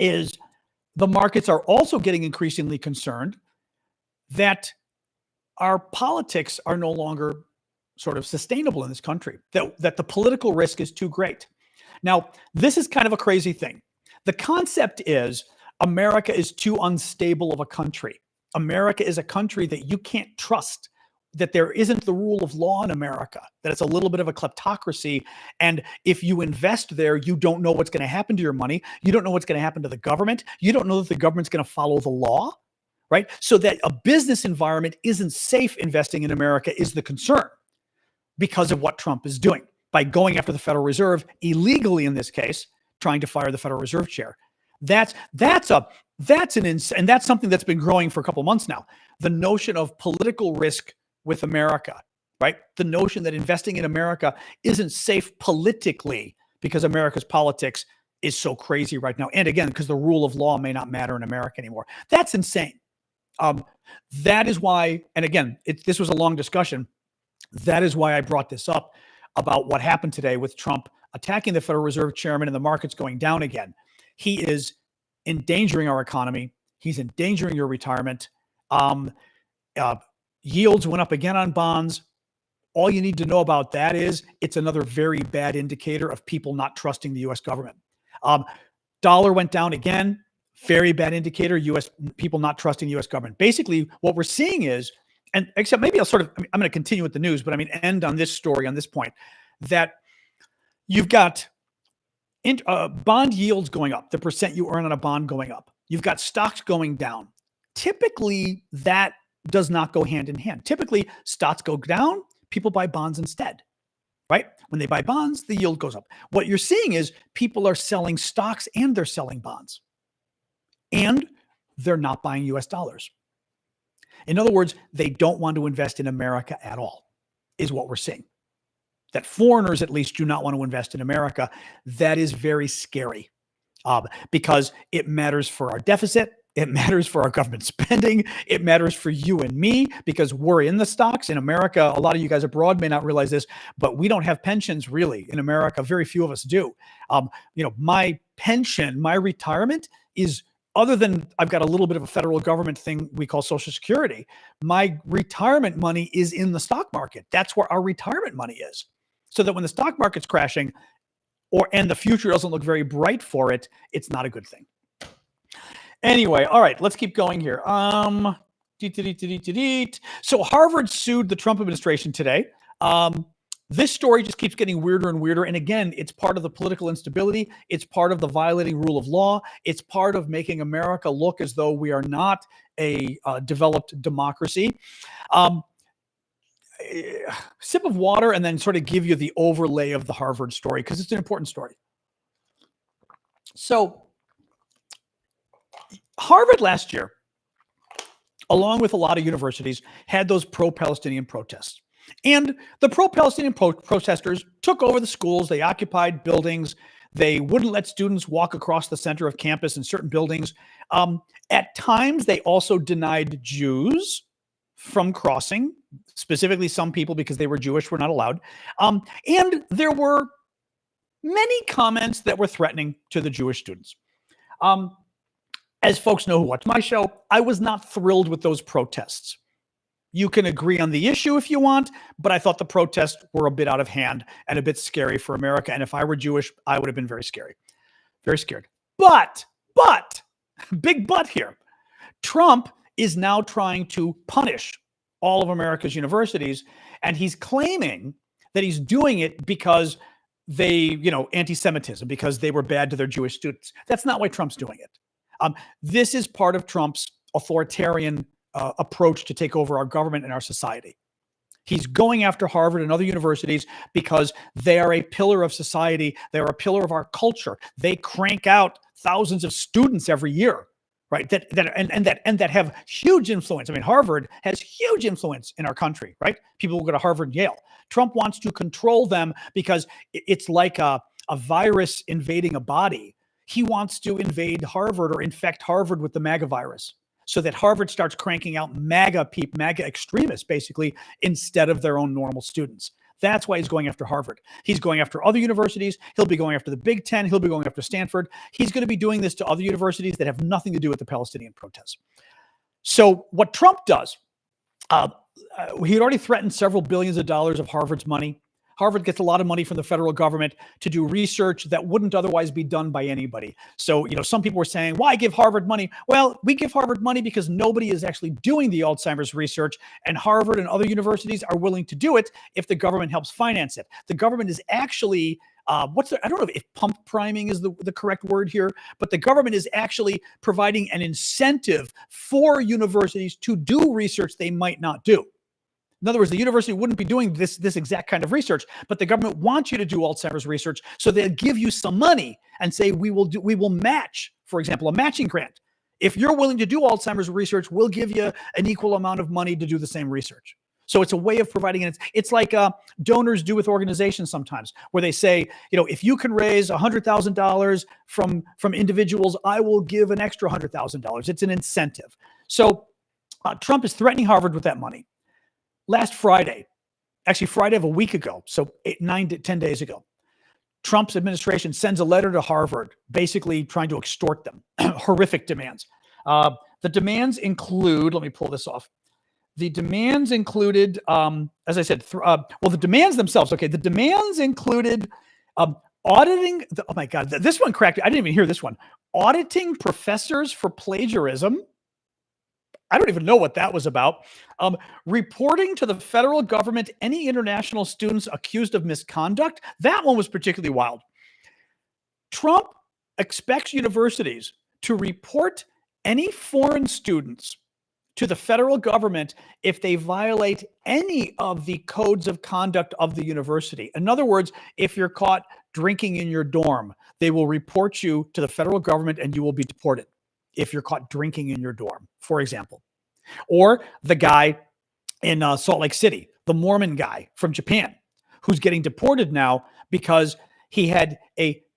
is the markets are also getting increasingly concerned that our politics are no longer sort of sustainable in this country, that the political risk is too great. Now, this is kind of a crazy thing. The concept is America is too unstable of a country. America is a country that you can't trust, that there isn't the rule of law in America, that it's a little bit of a kleptocracy. And if you invest there, you don't know what's going to happen to your money. You don't know what's going to happen to the government. You don't know that the government's going to follow the law, right? So that a business environment isn't safe investing in America is the concern because of what Trump is doing by going after the Federal Reserve illegally, in this case, trying to fire the Federal Reserve chair. That's something that's been growing for a couple of months now. The notion of political risk with America, right? The notion that investing in America isn't safe politically because America's politics is so crazy right now. And again, because the rule of law may not matter in America anymore. That's insane. That is why, and again, this was a long discussion. That is why I brought this up about what happened today with Trump attacking the Federal Reserve chairman and the markets going down again. He is endangering our economy. He's endangering your retirement. Yields went up again on bonds. All you need to know about that is it's another very bad indicator of people not trusting the U.S. government. Dollar went down again. Very bad indicator, U.S. people not trusting the U.S. government. Basically, what we're seeing is, and except maybe I'm going to continue with the news, but end on this story, on this point, that you've got bond yields going up, the percent you earn on a bond going up. You've got stocks going down. Typically, that does not go hand in hand. Typically, stocks go down, people buy bonds instead, right? When they buy bonds, the yield goes up. What you're seeing is people are selling stocks and they're selling bonds. And they're not buying US dollars. In other words, they don't want to invest in America at all, is what we're seeing. That foreigners, at least, do not want to invest in America. That is very scary because it matters for our deficit. It matters for our government spending. It matters for you and me because we're in the stocks. In America, a lot of you guys abroad may not realize this, but we don't have pensions really in America. Very few of us do. My pension, my retirement is, other than I've got a little bit of a federal government thing we call Social Security, my retirement money is in the stock market. That's where our retirement money is. So that when the stock market's crashing and the future doesn't look very bright for it, it's not a good thing. Anyway, all right, let's keep going here. So Harvard sued the Trump administration today. This story just keeps getting weirder and weirder. And again, it's part of the political instability. It's part of the violating rule of law. It's part of making America look as though we are not a developed democracy. Sip of water and then sort of give you the overlay of the Harvard story because it's an important story. So Harvard last year, along with a lot of universities, had those pro-Palestinian protests. And the pro-Palestinian protesters took over the schools. They occupied buildings. They wouldn't let students walk across the center of campus in certain buildings. At times, they also denied Jews from crossing, specifically some people because they were Jewish were not allowed. And there were many comments that were threatening to the Jewish students. As folks know who watch my show, I was not thrilled with those protests. You can agree on the issue if you want, but I thought the protests were a bit out of hand and a bit scary for America. And if I were Jewish, I would have been very scary, very scared. But, big but here, Trump is now trying to punish all of America's universities, and he's claiming that he's doing it because they, anti-Semitism, because they were bad to their Jewish students. That's not why Trump's doing it. This is part of Trump's authoritarian approach to take over our government and our society. He's going after Harvard and other universities because they are a pillar of society. They're a pillar of our culture. They crank out thousands of students every year, right? That have huge influence. I mean, Harvard has huge influence in our country, right? People who go to Harvard and Yale. Trump wants to control them because it's like a virus invading a body. He wants to invade Harvard or infect Harvard with the MAGA virus, so that Harvard starts cranking out MAGA extremists, basically, instead of their own normal students. That's why he's going after Harvard. He's going after other universities. He'll be going after the Big Ten. He'll be going after Stanford. He's going to be doing this to other universities that have nothing to do with the Palestinian protests. So what Trump does, he had already threatened several billions of dollars of Harvard's money. Harvard gets a lot of money from the federal government to do research that wouldn't otherwise be done by anybody. So, some people were saying, why give Harvard money? Well, we give Harvard money because nobody is actually doing the Alzheimer's research, and Harvard and other universities are willing to do it if the government helps finance it. The government is actually, I don't know if pump priming is the correct word here, but the government is actually providing an incentive for universities to do research they might not do. In other words, the university wouldn't be doing this exact kind of research, but the government wants you to do Alzheimer's research, so they'll give you some money and say, we will match, for example, a matching grant. If you're willing to do Alzheimer's research, we'll give you an equal amount of money to do the same research. So it's a way of providing it. It's like donors do with organizations sometimes, where they say, if you can raise $100,000 from individuals, I will give an extra $100,000. It's an incentive. So Trump is threatening Harvard with that money. Last Friday, actually Friday of a week ago, so 9 to 10 days ago, Trump's administration sends a letter to Harvard, basically trying to extort them. Horrific demands. The demands include, let me pull this off. The demands included, as I said, the demands themselves. Okay, the demands included auditing. Oh my God, this one cracked. I didn't even hear this one. Auditing professors for plagiarism. I don't even know what that was about. Reporting to the federal government any international students accused of misconduct. That one was particularly wild. Trump expects universities to report any foreign students to the federal government if they violate any of the codes of conduct of the university. In other words, if you're caught drinking in your dorm, they will report you to the federal government and you will be deported if you're caught drinking in your dorm, for example. Or the guy in Salt Lake City, the Mormon guy from Japan, who's getting deported now because he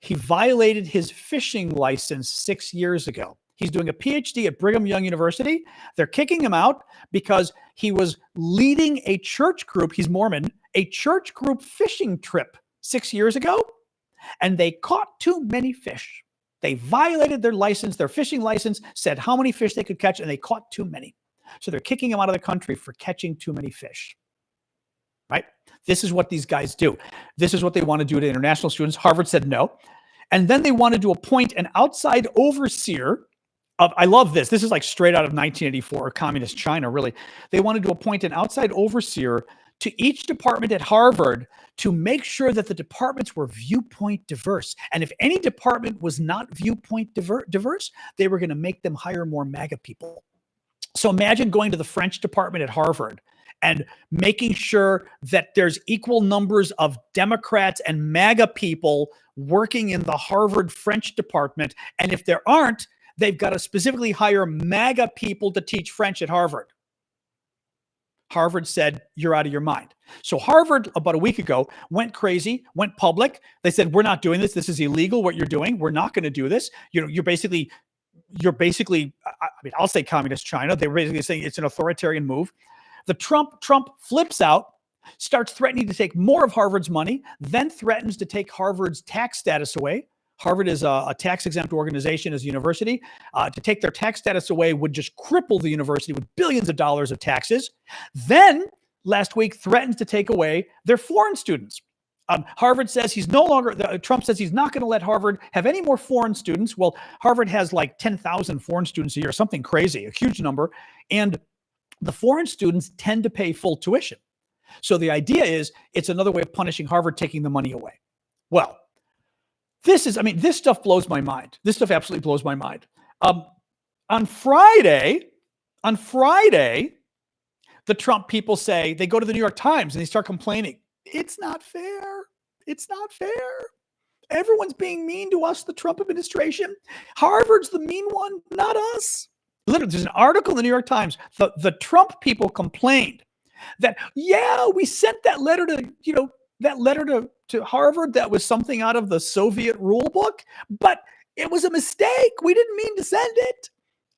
violated his fishing license 6 years ago. He's doing a PhD at Brigham Young University. They're kicking him out because he was leading a church group, he's Mormon, a church group fishing trip 6 years ago, and they caught too many fish. They violated their license, their fishing license, said how many fish they could catch, and they caught too many. So they're kicking him out of the country for catching too many fish. Right? This is what these guys do. This is what they want to do to international students. Harvard said no. And then they wanted to appoint an outside overseer of, I love this. This is like straight out of 1984, communist China, really. They wanted to appoint an outside overseer to each department at Harvard to make sure that the departments were viewpoint diverse. And if any department was not viewpoint diverse, they were going to make them hire more MAGA people. So imagine going to the French department at Harvard and making sure that there's equal numbers of Democrats and MAGA people working in the Harvard French department. And if there aren't, they've got to specifically hire MAGA people to teach French at Harvard. Harvard said, you're out of your mind. So Harvard, about a week ago, went crazy, went public. They said, we're not doing this. This is illegal, what you're doing. We're not going to do this. You're basically, I'll say communist China. They were basically saying it's an authoritarian move. The Trump flips out, starts threatening to take more of Harvard's money, then threatens to take Harvard's tax status away. Harvard is a tax-exempt organization as a university. To take their tax status away would just cripple the university with billions of dollars of taxes. Then, last week, threatens to take away their foreign students. Harvard says Trump says he's not going to let Harvard have any more foreign students. Well, Harvard has like 10,000 foreign students a year, something crazy, a huge number. And the foreign students tend to pay full tuition. So the idea is it's another way of punishing Harvard, taking the money away. Well, this stuff blows my mind. This stuff absolutely blows my mind. On Friday, the Trump people say, they go to the New York Times and they start complaining. It's not fair. It's not fair. Everyone's being mean to us, the Trump administration. Harvard's the mean one, not us. Literally, there's an article in the New York Times. The Trump people complained that, yeah, we sent that letter to Harvard that was something out of the Soviet rule book, but it was a mistake. We didn't mean to send it.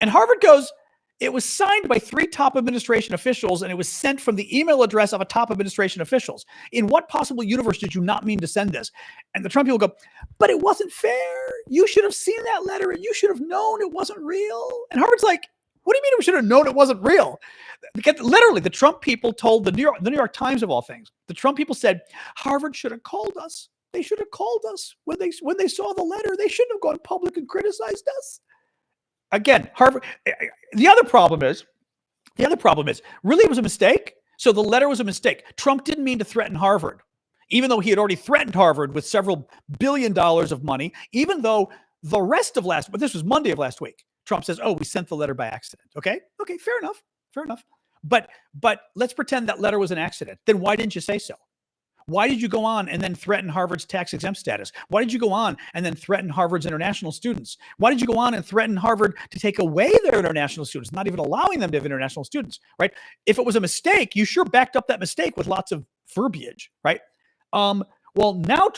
And Harvard goes, it was signed by 3 top administration officials, and it was sent from the email address of a top administration officials. In what possible universe did you not mean to send this? And the Trump people go, but it wasn't fair. You should have seen that letter, and you should have known it wasn't real. And Harvard's like, what do you mean we should have known it wasn't real? Because literally, the Trump people told the New York Times, of all things, the Trump people said, Harvard should have called us. They should have called us when they saw the letter. They shouldn't have gone public and criticized us. Again, Harvard. The other problem is, really it was a mistake. So the letter was a mistake. Trump didn't mean to threaten Harvard, even though he had already threatened Harvard with several $billions of money, even though the rest of this was Monday of last week. Trump says, oh, we sent the letter by accident. Okay, fair enough. But let's pretend that letter was an accident. Then why didn't you say so? Why did you go on and then threaten Harvard's tax-exempt status? Why did you go on and then threaten Harvard's international students? Why did you go on and threaten Harvard to take away their international students, not even allowing them to have international students, right? If it was a mistake, you sure backed up that mistake with lots of verbiage, right? Well, now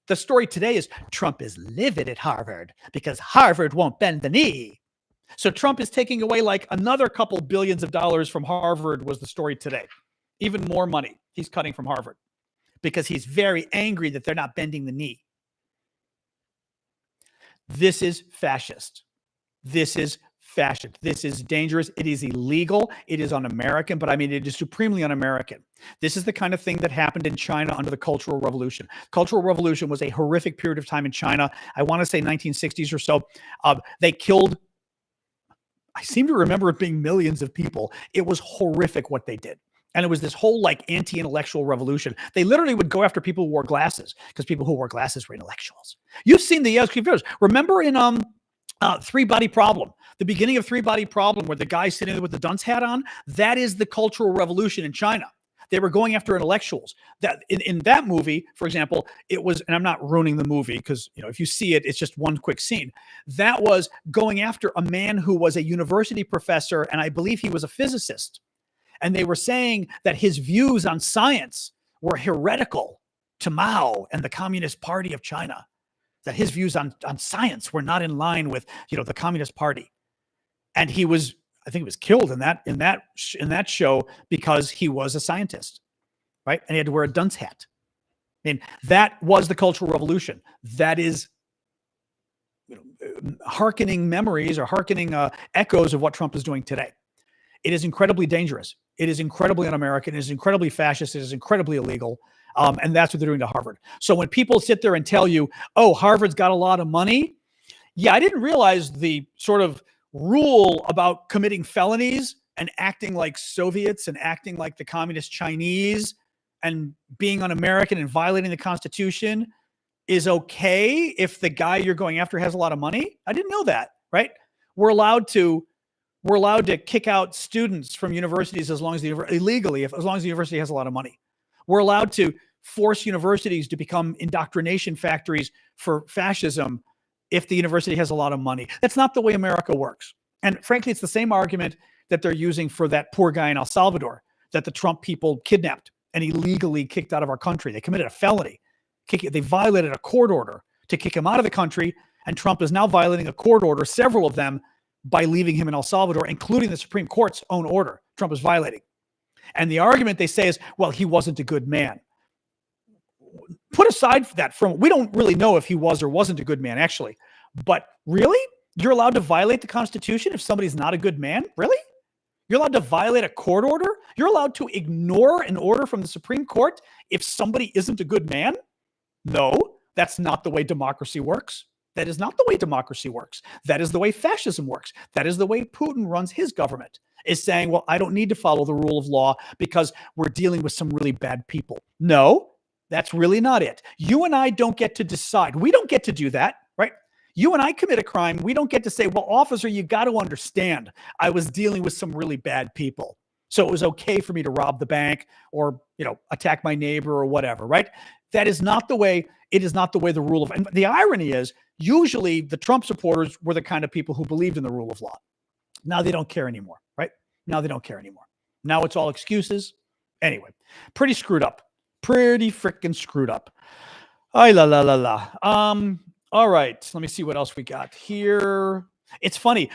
the story today is Trump is livid at Harvard because Harvard won't bend the knee. So Trump is taking away like another couple billions of dollars from Harvard was the story today. Even more money he's cutting from Harvard, because he's very angry that they're not bending the knee. This is fascist. This is dangerous. It is illegal. It is un-American, but it is supremely un-American. This is the kind of thing that happened in China under the Cultural Revolution. Cultural Revolution was a horrific period of time in China. I want to say 1960s or so. They killed, I seem to remember it being millions of people. It was horrific what they did. And it was this whole like anti-intellectual revolution. They literally would go after people who wore glasses because people who wore glasses were intellectuals. You've seen the videos. Remember in Three Body Problem, the beginning of Three Body Problem, where the guy sitting there with the dunce hat on, that is the Cultural Revolution in China. They were going after intellectuals. That in that movie, for example, it was, and I'm not ruining the movie because if you see it, it's just one quick scene. That was going after a man who was a university professor, and I believe he was a physicist. And they were saying that his views on science were heretical to Mao and the Communist Party of China, that his views on science were not in line with, the Communist Party. And I think he was killed in that show because he was a scientist, right? And he had to wear a dunce hat. That was the Cultural Revolution. That is, hearkening memories or hearkening echoes of what Trump is doing today. It is incredibly dangerous. It is incredibly un-American. It is incredibly fascist. It is incredibly illegal. And that's what they're doing to Harvard. So when people sit there and tell you, oh, Harvard's got a lot of money. Yeah, I didn't realize the sort of rule about committing felonies and acting like Soviets and acting like the communist Chinese and being un-American and violating the Constitution is okay if the guy you're going after has a lot of money. I didn't know that, right? We're allowed to kick out students from universities as long as as long as the university has a lot of money. We're allowed to force universities to become indoctrination factories for fascism if the university has a lot of money. That's not the way America works. And frankly, it's the same argument that they're using for that poor guy in El Salvador that the Trump people kidnapped and illegally kicked out of our country. They committed a felony. They violated a court order to kick him out of the country, and Trump is now violating a court order, several of them, by leaving him in El Salvador, including the Supreme Court's own order. Trump is violating. And the argument they say is, well, he wasn't a good man. put aside that from, we don't really know if he was or wasn't a good man, actually. But really? You're allowed to violate the Constitution if somebody's not a good man? Really? You're allowed to violate a court order? You're allowed to ignore an order from the Supreme Court if somebody isn't a good man? No, that's not the way democracy works. That is not the way democracy works. That is the way fascism works. That is the way Putin runs his government, is saying, well, I don't need to follow the rule of law because we're dealing with some really bad people. No, that's really not it. You and I don't get to decide. We don't get to do that, right? You and I commit a crime. We don't get to say, well, officer, you got to understand, I was dealing with some really bad people, so it was okay for me to rob the bank or, attack my neighbor or whatever, right? That is not the way. It is not the way the rule of, and the irony is, usually the Trump supporters were the kind of people who believed in the rule of law. Now they don't care anymore, right? Now they don't care anymore. Now it's all excuses. Anyway, pretty screwed up. Pretty freaking screwed up. Ay, la, la, la, la. All right, let me see what else we got here. It's funny.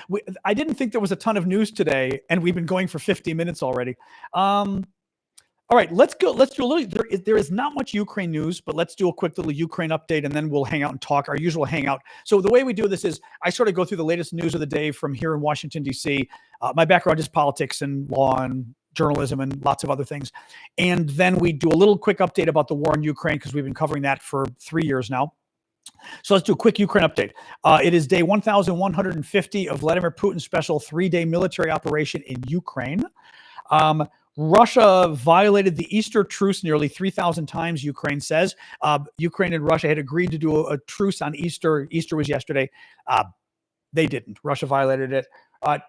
I didn't think there was a ton of news today, and we've been going for 50 minutes already. All right, let's go. Let's do a little. There is not much Ukraine news, but let's do a quick little Ukraine update, and then we'll hang out and talk, our usual hangout. So the way we do this is I sort of go through the latest news of the day from here in Washington, D.C. My background is politics and law and journalism and lots of other things. And then we do a little quick update about the war in Ukraine because we've been covering that for 3 years now. So let's do a quick Ukraine update. It is day 1,150 of Vladimir Putin's special 3-day military operation in Ukraine. Russia violated the Easter truce nearly 3,000 times, Ukraine says. Ukraine and Russia had agreed to do a truce on Easter. Easter was yesterday. They didn't. Russia violated it.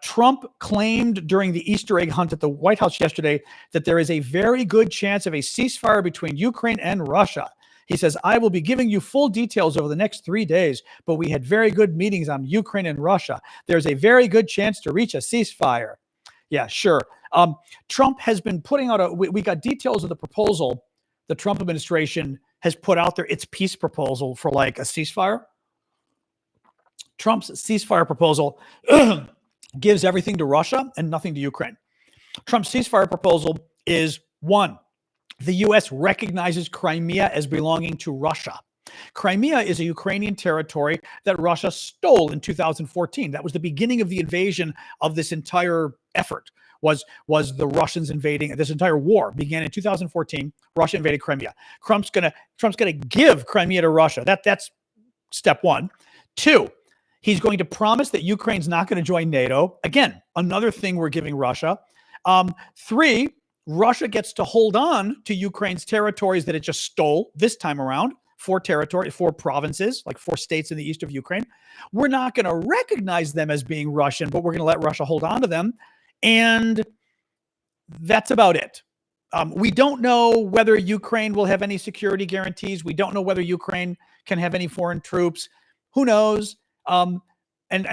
Trump claimed during the Easter egg hunt at the White House yesterday that there is a very good chance of a ceasefire between Ukraine and Russia. He says, I will be giving you full details over the next 3 days, but we had very good meetings on Ukraine and Russia. There's a very good chance to reach a ceasefire. Yeah, sure. Trump has been putting out we got details of the proposal the Trump administration has put out there, its peace proposal for like a ceasefire. Trump's ceasefire proposal gives everything to Russia and nothing to Ukraine. Trump's ceasefire proposal is 1, the U.S. recognizes Crimea as belonging to Russia. Crimea is a Ukrainian territory that Russia stole in 2014. That was the beginning of the invasion of this entire effort, was the Russians invading. This entire war began in 2014. Russia invaded Crimea. Trump's gonna give Crimea to Russia. That's step 1. 2, he's going to promise that Ukraine's not going to join NATO. Again, another thing we're giving Russia. 3, Russia gets to hold on to Ukraine's territories that it just stole this time around. 4 provinces, like 4 states in the east of Ukraine. We're not going to recognize them as being Russian, but we're going to let Russia hold on to them. And that's about it. We don't know whether Ukraine will have any security guarantees. We don't know whether Ukraine can have any foreign troops. Who knows? And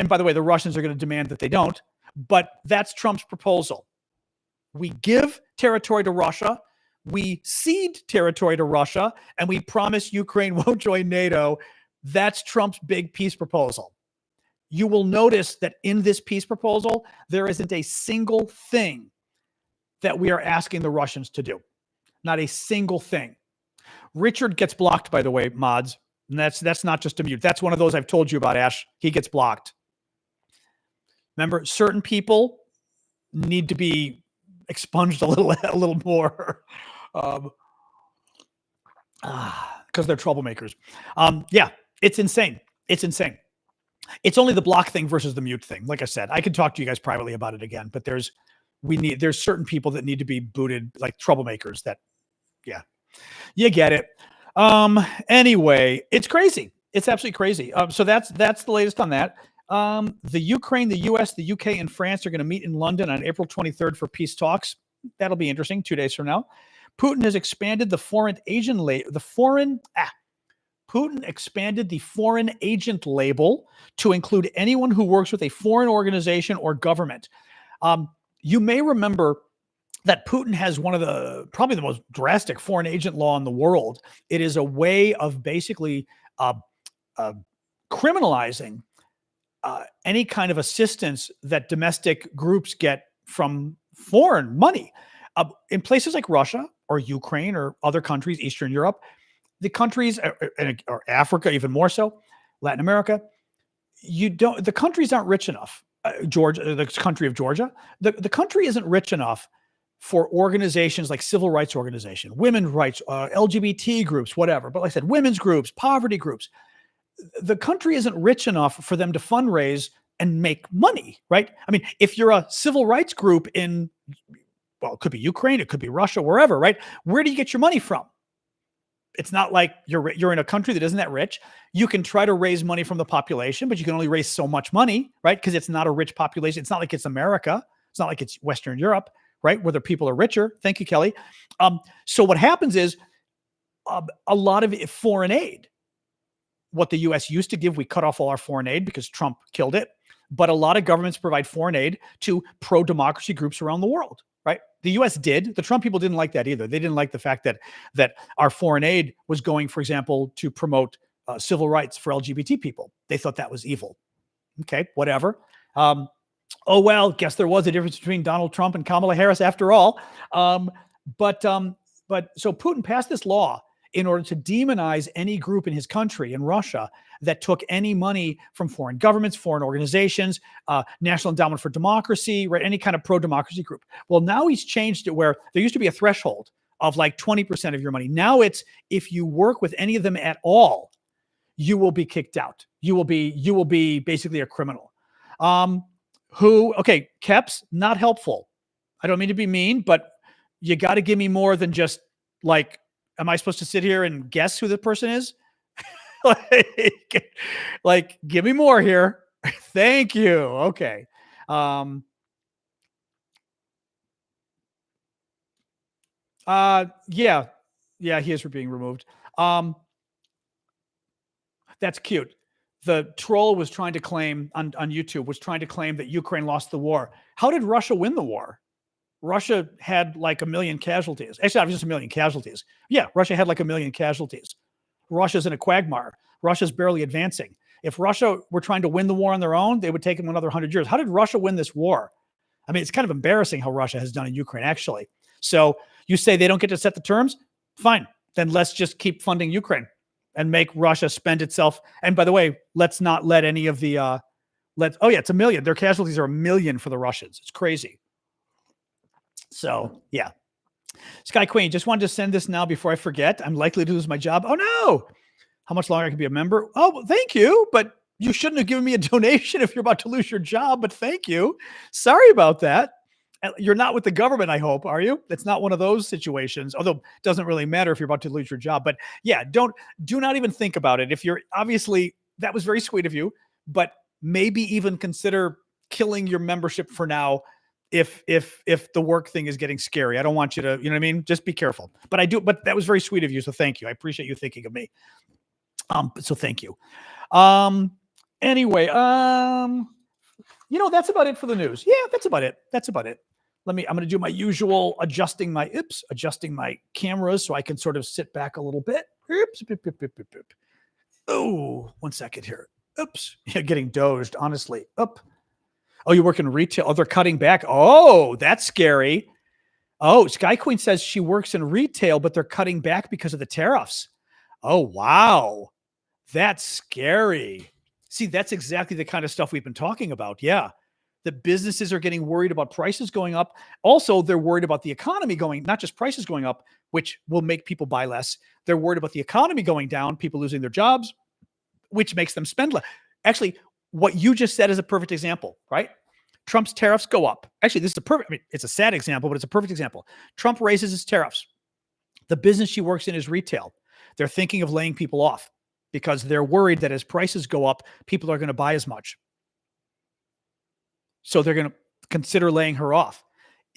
by the way, the Russians are going to demand that they don't. But that's Trump's proposal. We give territory to Russia. We cede territory to Russia, and we promise Ukraine won't join NATO. That's Trump's big peace proposal. You will notice that in this peace proposal, there isn't a single thing that we are asking the Russians to do. Not a single thing. Richard gets blocked, by the way, mods. And that's not just a mute. That's one of those I've told you about, Ash. He gets blocked. Remember, certain people need to be expunged a little more. Because they're troublemakers. Yeah, it's insane. It's insane. It's only the block thing versus the mute thing. Like I said, I could talk to you guys privately about it again, but there's certain people that need to be booted, like troublemakers that, yeah, you get it. Anyway, it's crazy. It's absolutely crazy. So that's the latest on that. The Ukraine, the US, the UK, and France are going to meet in London on April 23rd for peace talks. That'll be interesting 2 days from now. Putin has expanded the foreign agent label to include anyone who works with a foreign organization or government. You may remember that Putin has probably the most drastic foreign agent law in the world. It is a way of basically criminalizing any kind of assistance that domestic groups get from foreign money. In places like Russia or Ukraine or other countries, Eastern Europe, the countries, or Africa even more so, Latin America, the countries aren't rich enough. Georgia, the country of Georgia, the country isn't rich enough for organizations like civil rights organization, women's rights, LGBT groups, whatever. But like I said, women's groups, poverty groups, the country isn't rich enough for them to fundraise and make money, right? I mean, if you're a civil rights group in, well, it could be Ukraine, it could be Russia, wherever, right? Where do you get your money from? It's not like you're in a country that isn't that rich. You can try to raise money from the population, but you can only raise so much money, right? Because it's not a rich population. It's not like it's America. It's not like it's Western Europe, right? Where the people are richer. Thank you, Kelly. So what happens is a lot of foreign aid, what the U.S. used to give, we cut off all our foreign aid because Trump killed it. But a lot of governments provide foreign aid to pro-democracy groups around the world, right? The U.S. did. The Trump people didn't like that either. They didn't like the fact that our foreign aid was going, for example, to promote civil rights for LGBT people. They thought that was evil. Okay, whatever. Oh, well, guess there was a difference between Donald Trump and Kamala Harris after all. But so Putin passed this law in order to demonize any group in his country, in Russia, that took any money from foreign governments, foreign organizations, National Endowment for Democracy, right? Any kind of pro-democracy group. Well, now he's changed it where there used to be a threshold of like 20% of your money. Now it's, if you work with any of them at all, you will be kicked out. You will be basically a criminal. Okay, Keps, not helpful. I don't mean to be mean, but you got to give me more than just like, am I supposed to sit here and guess who the person is? like, give me more here. Thank you. Okay. Yeah, he is being removed. That's cute. The troll was trying to claim on YouTube, that Ukraine lost the war. How did Russia win the war? Russia had like 1 million casualties. Actually, not just 1 million casualties. Yeah, Russia had like 1 million casualties. Russia's in a quagmire. Russia's barely advancing. If Russia were trying to win the war on their own, they would take them another 100 years. How did Russia win this war? I mean, it's kind of embarrassing how Russia has done in Ukraine, actually. So you say they don't get to set the terms? Fine. Then let's just keep funding Ukraine and make Russia spend itself. And by the way, let's not let any of the, oh yeah, it's 1 million. Their casualties are 1 million for the Russians. It's crazy. So yeah. Sky Queen, just wanted to send this now before I forget. I'm likely to lose my job. Oh no. How much longer I can be a member? Oh, well, thank you. But you shouldn't have given me a donation if you're about to lose your job, but thank you. Sorry about that. You're not with the government, I hope, are you? It's not one of those situations, although it doesn't really matter if you're about to lose your job. But yeah, do not even think about it. If you're obviously, that was very sweet of you, but maybe even consider killing your membership for now if the work thing is getting scary. I don't want you to, you know what I mean? Just be careful. But that was very sweet of you. So thank you. I appreciate you thinking of me. So thank you. Anyway, that's about it for the news. Yeah, that's about it. I'm going to do my usual adjusting my cameras so I can sort of sit back a little bit. Oops. Oh, 1 second here. Oops. Yeah, getting dozed, honestly. Up. Oh, you work in retail. Oh, they're cutting back. Oh, that's scary. Oh, Sky Queen says she works in retail, but they're cutting back because of the tariffs. Oh, wow. That's scary. See, that's exactly the kind of stuff we've been talking about. Yeah. The businesses are getting worried about prices going up. Also, they're worried about the economy not just prices going up, which will make people buy less. They're worried about the economy going down, people losing their jobs, which makes them spend less. Actually, what you just said is a perfect example, right? Trump's tariffs go up. Actually, this is it's a sad example, but it's a perfect example. Trump raises his tariffs. The business she works in is retail. They're thinking of laying people off because they're worried that as prices go up, people are going to buy as much. So they're going to consider laying her off.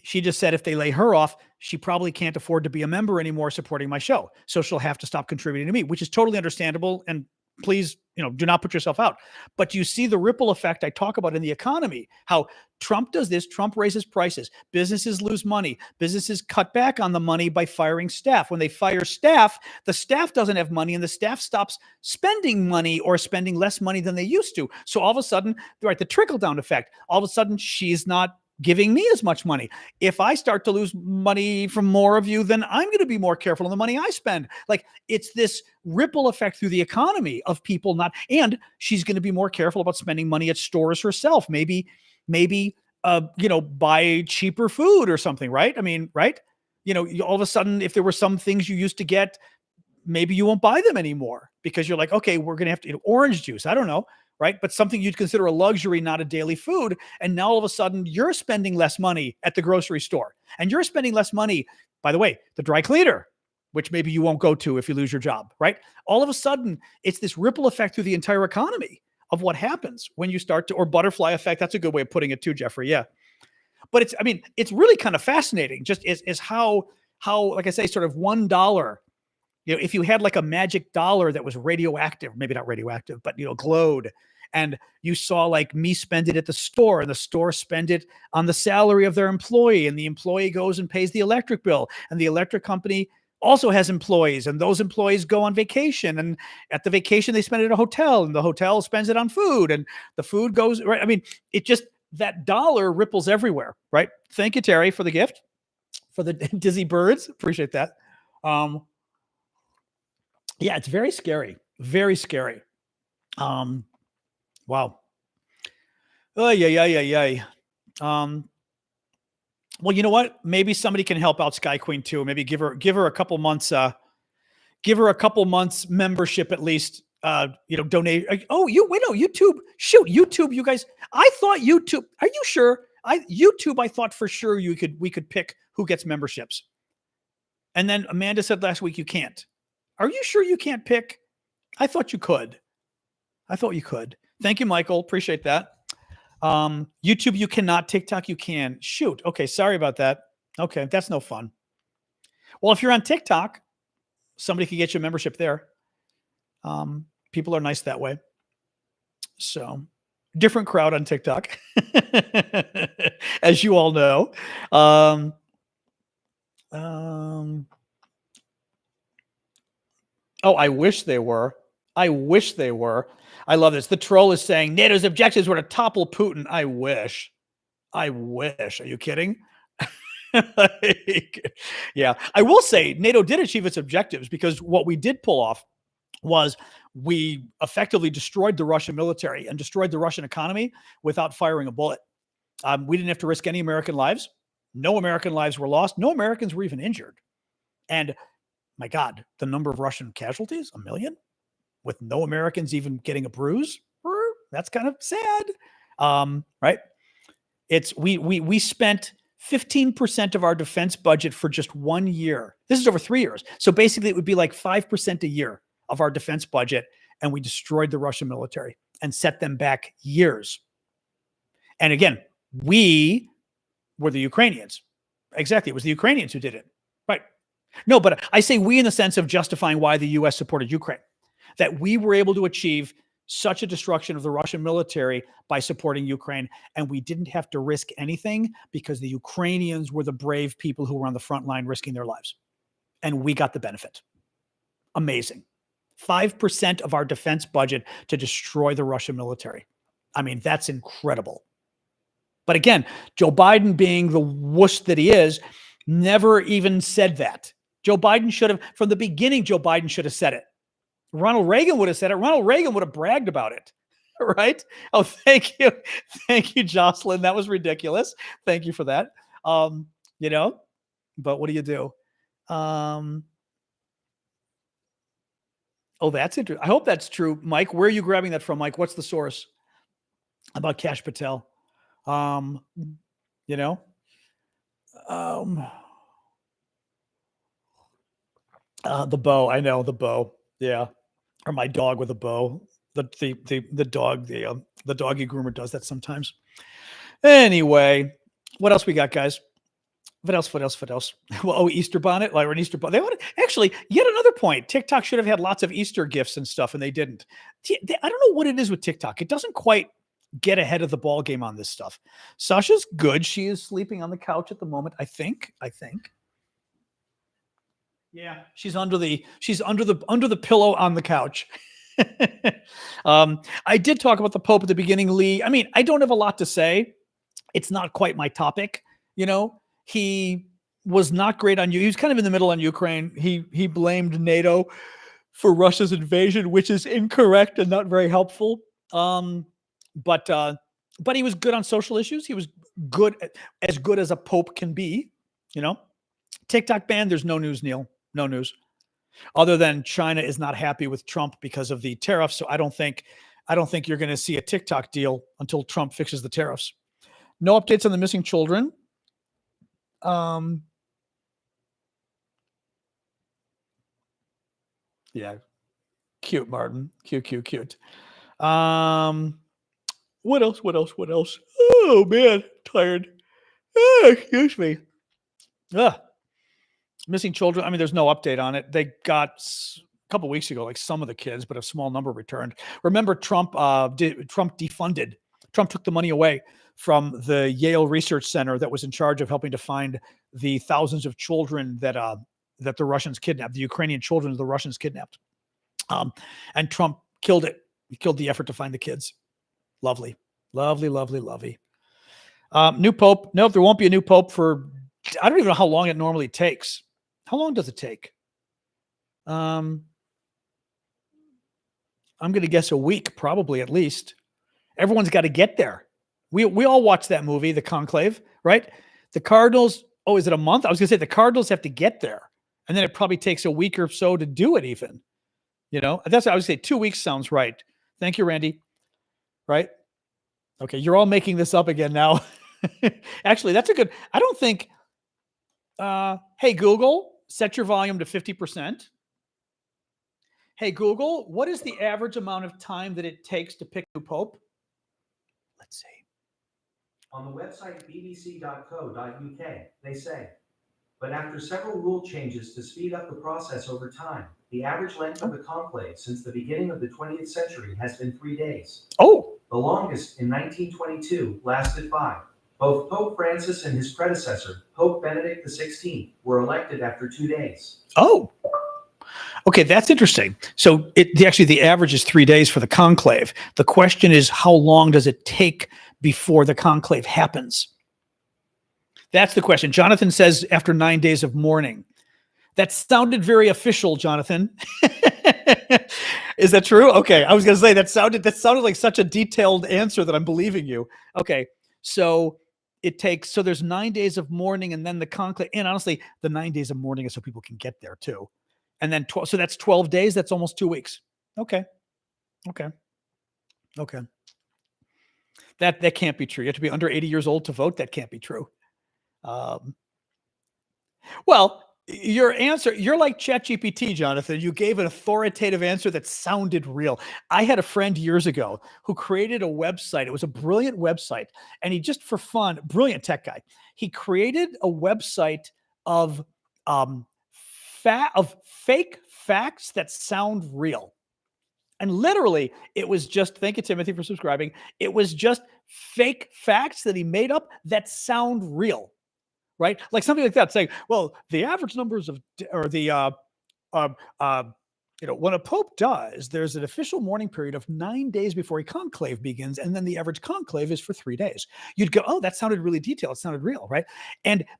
She just said if they lay her off, she probably can't afford to be a member anymore supporting my show. So she'll have to stop contributing to me, which is totally understandable. And please, do not put yourself out. But you see the ripple effect I talk about in the economy, how Trump does this. Trump raises prices. Businesses lose money. Businesses cut back on the money by firing staff. When they fire staff, the staff doesn't have money and the staff stops spending money or spending less money than they used to. So all of a sudden, right, the trickle down effect, all of a sudden she's not giving me as much money. If I start to lose money from more of you, then I'm going to be more careful in the money I spend. Like, it's this ripple effect through the economy of people not, and she's going to be more careful about spending money at stores herself. Maybe, buy cheaper food or something, right? I mean, right? All of a sudden, if there were some things you used to get, maybe you won't buy them anymore because you're like, okay, we're going to have to, orange juice. I don't know. Right. But something you'd consider a luxury, not a daily food. And now all of a sudden you're spending less money at the grocery store, and you're spending less money, by the way, the dry cleaner, which maybe you won't go to if you lose your job. Right. All of a sudden it's this ripple effect through the entire economy of what happens when you start to, or butterfly effect. That's a good way of putting it too, Jeffrey. Yeah. But it's really kind of fascinating just is how, like I say, sort of $1, if you had like a magic dollar that was radioactive, maybe not radioactive, but, glowed, and you saw like me spend it at the store and the store spend it on the salary of their employee, and the employee goes and pays the electric bill, and the electric company also has employees, and those employees go on vacation, and at the vacation they spend it at a hotel, and the hotel spends it on food, and the food goes, right? I mean, it just, that dollar ripples everywhere, right? Thank you, Terry, for the gift, for the dizzy birds. Appreciate that. Yeah, it's very scary. Very scary. Wow. Oh, yeah. Well, you know what? Maybe somebody can help out Sky Queen too. Maybe give her a couple months, membership at least. Donate. Oh, YouTube. Shoot, YouTube. You guys. I thought YouTube. Are you sure? YouTube. I thought for sure we could pick who gets memberships. And then Amanda said last week you can't. Are you sure you can't pick? I thought you could. Thank you, Michael. Appreciate that. YouTube, you cannot. TikTok, you can. Shoot. Okay. Sorry about that. Okay. That's no fun. Well, if you're on TikTok, somebody could get you a membership there. People are nice that way. So different crowd on TikTok, as you all know. Oh, I wish they were. I love this. The troll is saying NATO's objectives were to topple Putin. I wish. Are you kidding? Yeah. I will say NATO did achieve its objectives, because what we did pull off was we effectively destroyed the Russian military and destroyed the Russian economy without firing a bullet. We didn't have to risk any American lives. No American lives were lost. No Americans were even injured. And my God, the number of Russian casualties, 1 million, with no Americans even getting a bruise. That's kind of sad. Right? We spent 15% of our defense budget for just 1 year. This is over 3 years. So basically it would be like 5% a year of our defense budget. And we destroyed the Russian military and set them back years. And again, we were the Ukrainians. Exactly. It was the Ukrainians who did it. Right. No, but I say we in the sense of justifying why the U.S. supported Ukraine, that we were able to achieve such a destruction of the Russian military by supporting Ukraine. And we didn't have to risk anything because the Ukrainians were the brave people who were on the front line risking their lives. And we got the benefit. Amazing. 5% of our defense budget to destroy the Russian military. I mean, that's incredible. But again, Joe Biden, being the wuss that he is, never even said that. Joe Biden should have, from the beginning, Joe Biden should have said it. Ronald Reagan would have said it. Ronald Reagan would have bragged about it. Right? Oh, thank you. Thank you, Jocelyn. That was ridiculous. Thank you for that. But what do you do? Oh, that's interesting. I hope that's true. Mike, where are you grabbing that from, Mike? What's the source about Kash Patel? The bow. I know, the bow. Yeah. Or my dog with a bow. The doggy groomer does that sometimes. Anyway, what else we got, guys? What else? Well, Easter bonnet, like an Easter bonnet. They would actually, yet another point. TikTok should have had lots of Easter gifts and stuff, and they didn't. I don't know what it is with TikTok. It doesn't quite get ahead of the ball game on this stuff. Sasha's good. She is sleeping on the couch at the moment. I think. Yeah, she's under the pillow on the couch. I did talk about the Pope at the beginning, Lee. I mean, I don't have a lot to say. it's not quite my topic. He was not great on you. He was kind of in the middle on Ukraine. He blamed NATO for Russia's invasion, which is incorrect and not very helpful. But he was good on social issues. He was good as a pope can be. TikTok ban. There's no news, Neil. No news, other than China is not happy with Trump because of the tariffs. So I don't think you're going to see a TikTok deal until Trump fixes the tariffs. No updates on the missing children. Yeah. Cute, Martin. Cute. What else? Oh, man. Tired. Excuse me. Missing children. I mean, there's no update on it. They got a couple weeks ago, like some of the kids, but a small number returned. Remember, Trump defunded. Trump took the money away from the Yale Research Center that was in charge of helping to find the thousands of children that the Russians kidnapped, the Ukrainian children the Russians kidnapped. And Trump killed it. He killed the effort to find the kids. Lovely. New pope. Nope, there won't be a new pope for, I don't even know how long it normally takes. How long does it take? I'm going to guess a week, probably at least. Everyone's got to get there. We all watched that movie, The Conclave, right? The Cardinals, is it a month? I was going to say the Cardinals have to get there. And then it probably takes a week or so to do it even. That's what I would say. 2 weeks sounds right. Thank you, Randy. Right? Okay, you're all making this up again now. Actually, that's a good, I don't think, hey, Google, set your volume to 50%. Hey, Google, what is the average amount of time that it takes to pick a new pope? Let's see. On the website bbc.co.uk, they say, but after several rule changes to speed up the process over time, the average length of the conclave since the beginning of the 20th century has been 3 days. Oh. The longest in 1922 lasted 5. Both Pope Francis and his predecessor, Pope Benedict XVI, were elected after 2 days. Oh. Okay, that's interesting. So the average is 3 days for the conclave. The question is, how long does it take before the conclave happens? That's the question. Jonathan says after 9 days of mourning. That sounded very official, Jonathan. Is that true? Okay, I was going to say that sounded like such a detailed answer that I'm believing you. Okay, so there's 9 days of mourning and then the conclave. And honestly, the 9 days of mourning is so people can get there too. And then so that's 12 days. That's almost 2 weeks. Okay. That can't be true. You have to be under 80 years old to vote. That can't be true. Well, your answer, you're like ChatGPT, Jonathan. You gave an authoritative answer that sounded real. I had a friend years ago who created a website. It was a brilliant website. And he just for fun, brilliant tech guy. He created a website of fake facts that sound real. And literally, it was just, thank you, Timothy, for subscribing. It was just fake facts that he made up that sound real, right? Like something like that, saying, well, the average numbers when a pope dies, there's an official mourning period of 9 days before a conclave begins, and then the average conclave is for 3 days. You'd go, oh, that sounded really detailed. It sounded real, right?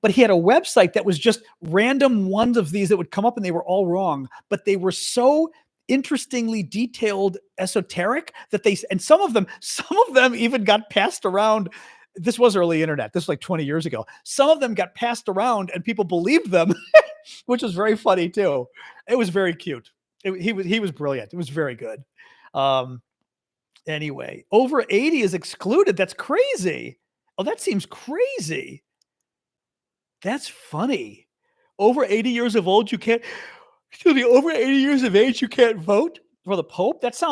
But he had a website that was just random ones of these that would come up, and they were all wrong, but they were so interestingly detailed, esoteric that some of them even got passed around. This was early internet. This was like 20 years ago. Some of them got passed around and people believed them, which was very funny too. It was very cute. He was brilliant. It was very good. Anyway, over 80 is excluded. That's crazy. Oh, that seems crazy. That's funny. Over 80 years of old, you can't. Over 80 years of age, you can't vote for the Pope? That's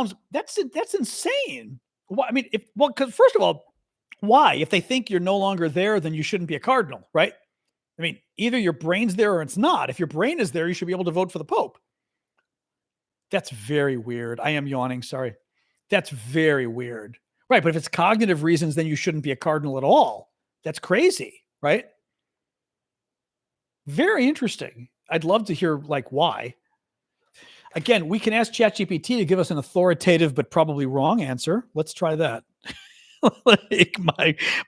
insane. Well, I mean, because first of all, why? If they think you're no longer there, then you shouldn't be a cardinal, right? I mean, either your brain's there or it's not. If your brain is there, you should be able to vote for the Pope. That's very weird. I am yawning. Sorry. That's very weird. Right. But if it's cognitive reasons, then you shouldn't be a cardinal at all. That's crazy, right? Very interesting. I'd love to hear why. Again, we can ask ChatGPT to give us an authoritative but probably wrong answer. Let's try that. like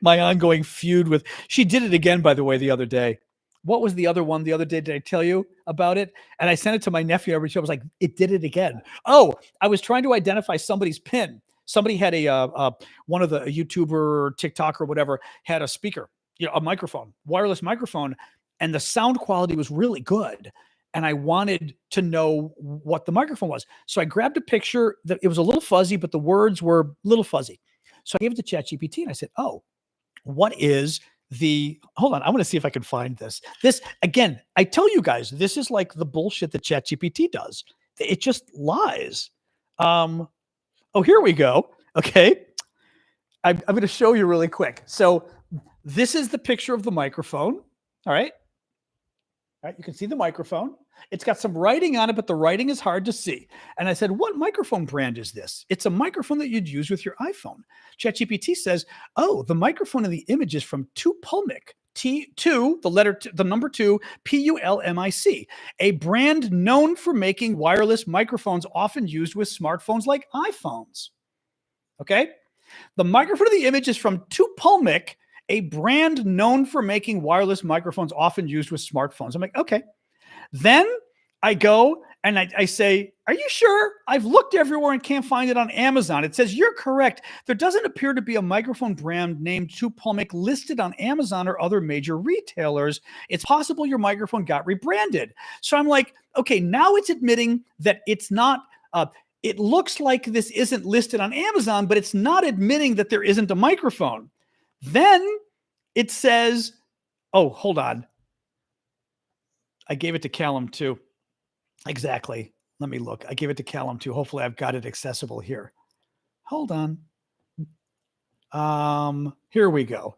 my ongoing feud with. She did it again, by the way, the other day. What was the other one the other day? Did I tell you about it? And I sent it to my nephew. Every show I was like, it did it again. Oh, I was trying to identify somebody's pin. Somebody had one of the a YouTuber, TikTok or whatever had a speaker, a microphone, wireless microphone, and the sound quality was really good. And I wanted to know what the microphone was. So I grabbed a picture that it was a little fuzzy, but the words were a little fuzzy. So I gave it to ChatGPT and I said, oh, what is hold on, I want to see if I can find this. This, again, I tell you guys, this is like the bullshit that ChatGPT does. It just lies. Oh, here we go. Okay. I'm going to show you really quick. So this is the picture of the microphone. All right. All right, you can see the microphone. It's got some writing on it, but the writing is hard to see. And I said, what microphone brand is this? It's a microphone that you'd use with your iPhone. ChatGPT says, oh, the microphone in the image is from Pulmic. T2, the number 2, Pulmic, a brand known for making wireless microphones often used with smartphones like iPhones. Okay? The microphone in the image is from Pulmic, a brand known for making wireless microphones often used with smartphones. I'm like, okay. Then I go and I say, are you sure? I've looked everywhere and can't find it on Amazon. It says, you're correct. There doesn't appear to be a microphone brand named Pulmic listed on Amazon or other major retailers. It's possible your microphone got rebranded. So I'm like, okay, now it's admitting that it's not, it looks like this isn't listed on Amazon, but it's not admitting that there isn't a microphone. Then it says, oh, hold on. I gave it to Callum too. Exactly. Let me look. I gave it to Callum too. Hopefully I've got it accessible here. Hold on. Here we go.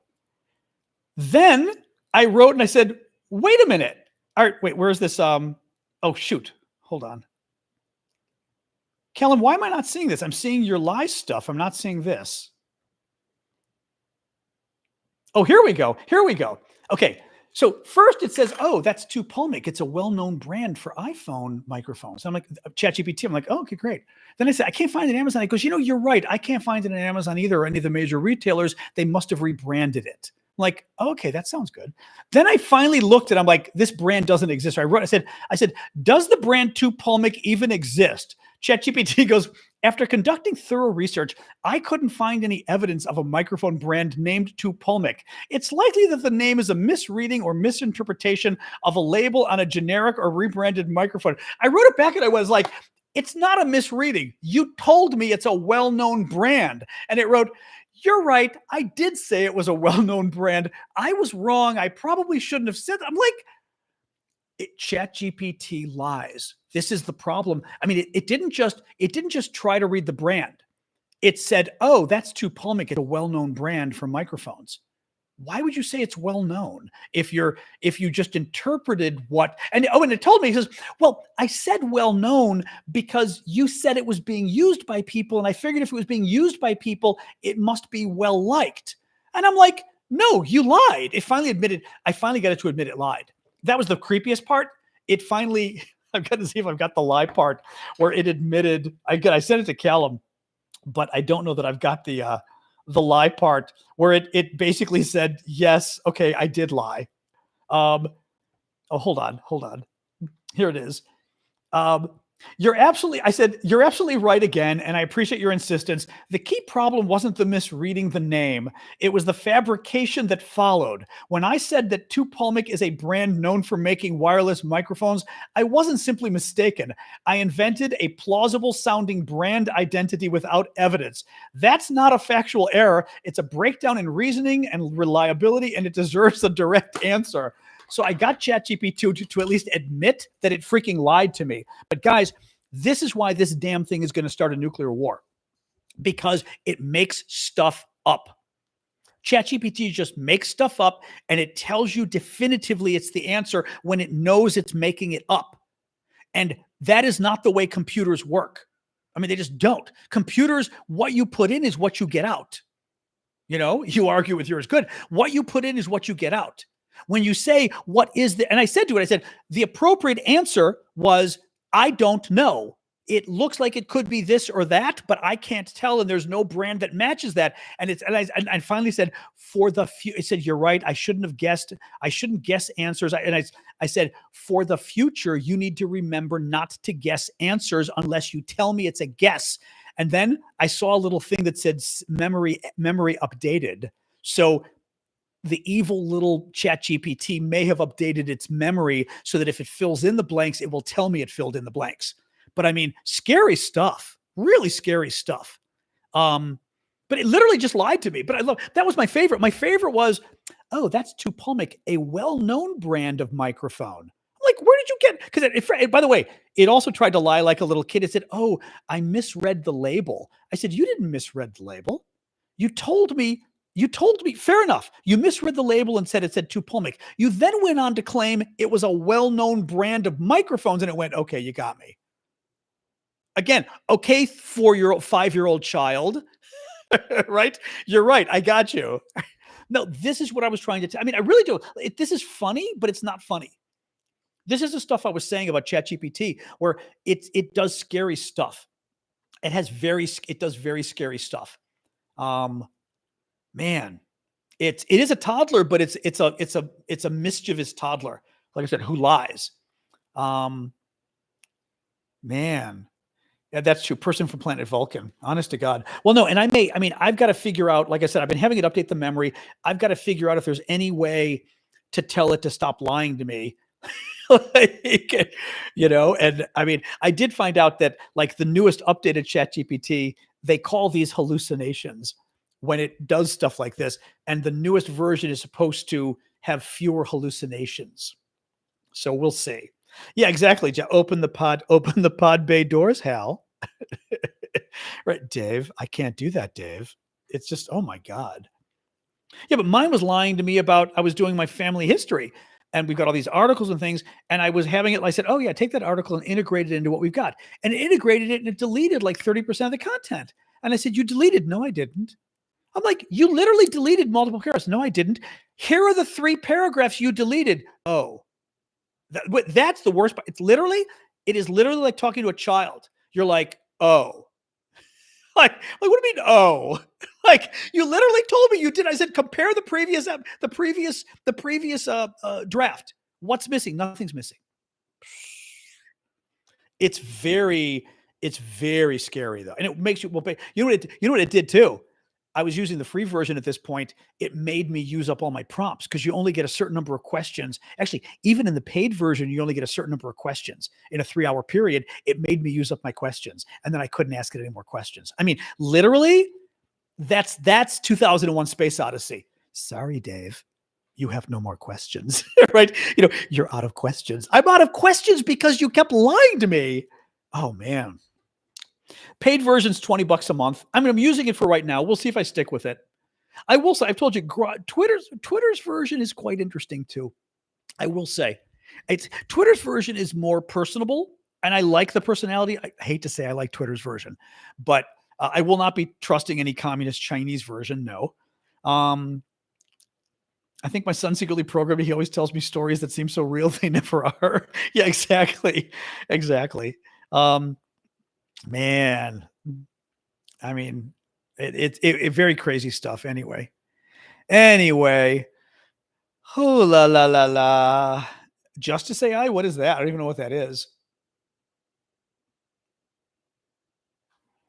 Then I wrote and I said, wait a minute. All right, wait, where's this? Oh, shoot. Hold on. Callum, why am I not seeing this? I'm seeing your live stuff. I'm not seeing this. Oh, here we go. Here we go. Okay. So first it says, oh, that's Pulmic. It's a well-known brand for iPhone microphones. I'm like, ChatGPT. I'm like, oh, okay, great. Then I said, I can't find it on Amazon. It goes, you're right. I can't find it on Amazon either or any of the major retailers. They must have rebranded it. I'm like, okay, that sounds good. Then I finally looked and I'm like, this brand doesn't exist. So I said, does the brand Pulmic even exist? ChatGPT goes, after conducting thorough research, I couldn't find any evidence of a microphone brand named Pulmic. It's likely that the name is a misreading or misinterpretation of a label on a generic or rebranded microphone. I wrote it back and I was like, it's not a misreading. You told me it's a well-known brand. And it wrote, you're right. I did say it was a well-known brand. I was wrong. I probably shouldn't have said that. I'm like, ChatGPT lies. This is the problem. I mean, it didn't just try to read the brand. It said, oh, that's Pulmic. It's a well-known brand for microphones. Why would you say it's well-known if you just interpreted what, and it told me, it says, well, I said well-known because you said it was being used by people. And I figured if it was being used by people, it must be well-liked. And I'm like, no, you lied. I finally got it to admit it lied. That was the creepiest part. It finally, I've got to see if I've got the lie part where it admitted, I sent it to Callum, but I don't know that I've got the lie part where it basically said, yes, okay, I did lie. Oh, hold on. Here it is. You're absolutely right again, and I appreciate your insistence. The key problem wasn't the misreading the name. It was the fabrication that followed. When I said that Pulmic is a brand known for making wireless microphones, I wasn't simply mistaken. I invented a plausible sounding brand identity without evidence. That's not a factual error. It's a breakdown in reasoning and reliability, and it deserves a direct answer. So I got ChatGPT to at least admit that it freaking lied to me. But guys, this is why this damn thing is going to start a nuclear war, because it makes stuff up. ChatGPT just makes stuff up and it tells you definitively it's the answer when it knows it's making it up. And that is not the way computers work. I mean, they just don't. Computers, what you put in is what you get out. You argue with yours. Good. What you put in is what you get out. When you say, what is the, and I said to it, the appropriate answer was, I don't know. it looks like it could be this or that, but I can't tell, and there's no brand that matches that. And I finally said, it said, you're right. I shouldn't have guessed. I shouldn't guess answers. I said, for the future, you need to remember not to guess answers unless you tell me it's a guess. And then I saw a little thing that said memory updated. So the evil little ChatGPT may have updated its memory so that if it fills in the blanks, it will tell me it filled in the blanks. But I mean, scary stuff, really scary stuff. But it literally just lied to me. But that was my favorite. My favorite was, oh, that's Tupolmic, a well-known brand of microphone. I'm like, where did you get? Because by the way, it also tried to lie like a little kid. It said, oh, I misread the label. I said, you didn't misread the label. You told me, fair enough. You misread the label and said it said Tupolmic. You then went on to claim it was a well-known brand of microphones, and it went, okay, you got me. Again, okay, 5-year-old child, right? You're right. I got you. No, this is what I was trying to tell. I mean, I really do. This is funny, but it's not funny. This is the stuff I was saying about ChatGPT, where it does scary stuff. It does very scary stuff. Man, it is a toddler, but it's a mischievous toddler. Like I said, who lies? Man. Yeah, that's true. Person from planet Vulcan. Honest to God. Well, no, and I've got to figure out, like I said, I've been having it update the memory. I've got to figure out if there's any way to tell it to stop lying to me. And I mean, I did find out that like the newest updated ChatGPT, they call these hallucinations when it does stuff like this. And the newest version is supposed to have fewer hallucinations. So we'll see. Yeah, exactly. Open the pod bay doors, Hal. Right, Dave. I can't do that, Dave. It's just, oh my God. Yeah, but mine was lying to me about, I was doing my family history and we've got all these articles and things. And I was having it, I said, oh yeah, take that article and integrate it into what we've got. And it integrated it and it deleted like 30% of the content. And I said, you deleted? No, I didn't. I'm like, you literally deleted multiple paragraphs. No, I didn't. Here are the 3 paragraphs you deleted. Oh. That's the worst part. It is literally like talking to a child. You're like, oh, like what do you mean? Oh, like you literally told me you did. I said, compare the previous draft. What's missing? Nothing's missing. It's very scary though. And it makes you, you know what it did too? I was using the free version at this point. It made me use up all my prompts because you only get a certain number of questions. Actually, even in the paid version, you only get a certain number of questions in a 3-hour period. It made me use up my questions, and then I couldn't ask it any more questions. I mean, literally, that's 2001: Space Odyssey. Sorry, Dave, you have no more questions, right? You're out of questions. I'm out of questions because you kept lying to me. Oh man. Paid version's $20 a month. I mean, I'm using it for right now. We'll see if I stick with it. I will say, I've told you, Twitter's version is quite interesting too. I will say, Twitter's version is more personable, and I like the personality. I hate to say I like Twitter's version, but I will not be trusting any communist Chinese version. No. I think my son's secretly programmed. He always tells me stories that seem so real. They never are. Yeah, exactly. Man, I mean, it very crazy stuff. Anyway, oh la la la la. Justice AI, what is that? I don't even know what that is.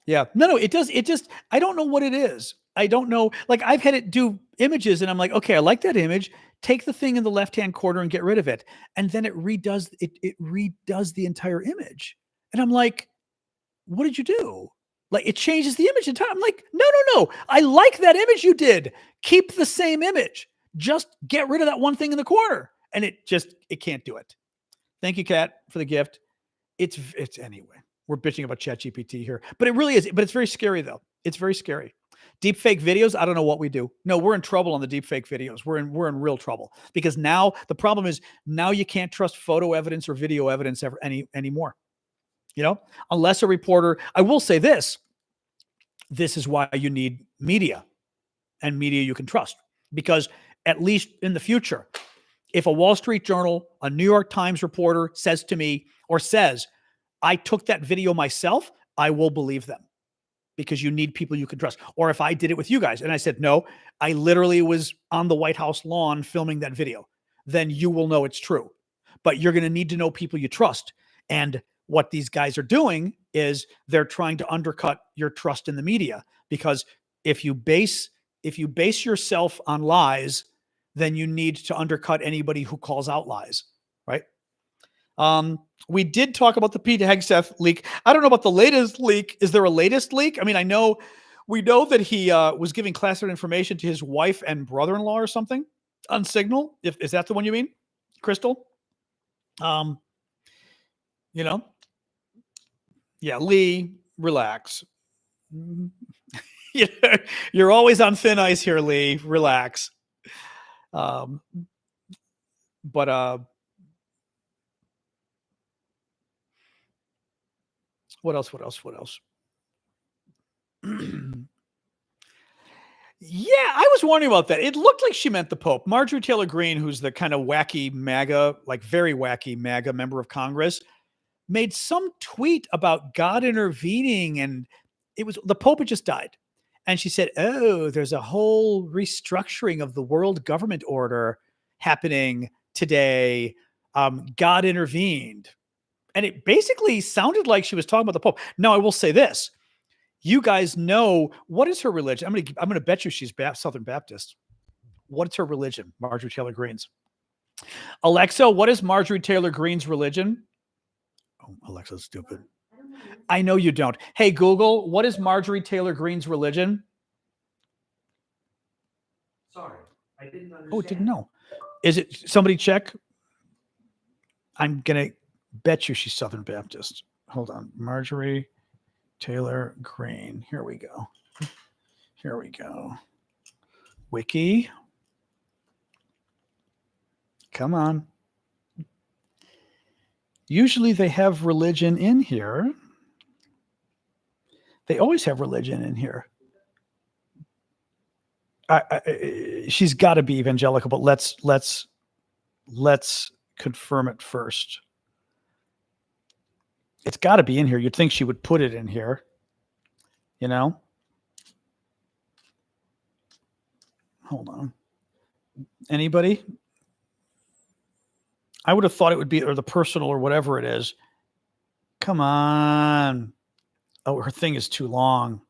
Yeah, no, it does. It just, I don't know what it is. I don't know. Like I've had it do images, and I'm like, okay, I like that image. Take the thing in the left-hand corner and get rid of it, and then it redoes the entire image, and I'm like, what did you do? Like it changes the image entirely. I'm like, no. I like that image you did. Keep the same image. Just get rid of that one thing in the corner. And it can't do it. Thank you, Kat, for the gift. It's anyway. We're bitching about ChatGPT here, but it really is. But it's very scary though. It's very scary. Deep fake videos. I don't know what we do. No, we're in trouble on the deep fake videos. We're in real trouble because now the problem is now you can't trust photo evidence or video evidence anymore. Unless a reporter, I will say this is why you need media and media you can trust, because at least in the future, if a Wall Street Journal, a New York Times reporter says to me or says, I took that video myself, I will believe them, because you need people you can trust. Or if I did it with you guys and I said, no, I literally was on the White House lawn filming that video, then you will know it's true. But you're going to need to know people you trust. And what these guys are doing is they're trying to undercut your trust in the media, because if you base yourself on lies, then you need to undercut anybody who calls out lies, right? We did talk about the Pete Hegseth leak. I don't know about the latest leak. Is there a latest leak? I mean, we know that he was giving classified information to his wife and brother-in-law or something on Signal. Is that the one you mean, Crystal? Yeah, Lee, relax. You're always on thin ice here, Lee. Relax. But what else? Yeah, I was wondering about that. It looked like she meant the Pope. Marjorie Taylor Greene, who's the kind of wacky MAGA, like very wacky MAGA member of Congress, made some tweet about God intervening, and it was the Pope had just died. And she said, oh, there's a whole restructuring of the world government order happening today. God intervened. And it basically sounded like she was talking about the Pope. Now, I will say this. You guys know, what is her religion? I'm going to bet you she's Southern Baptist. What's her religion? Marjorie Taylor Greene's. Alexa, what is Marjorie Taylor Greene's religion? Oh, Alexa's stupid. I know you don't. Hey, Google, what is Marjorie Taylor Greene's religion? Sorry, I didn't understand. Oh, didn't know. Is it, somebody check? I'm going to bet you she's Southern Baptist. Hold on. Marjorie Taylor Greene. Here we go. Wiki. Come on. Usually they have religion in here. They always have religion in here. She's got to be evangelical, but let's confirm it first. It's got to be in here. You'd think she would put it in here. You know? Hold on. Anybody? I would have thought it would be, or the personal or whatever it is. Come on. Oh, her thing is too long.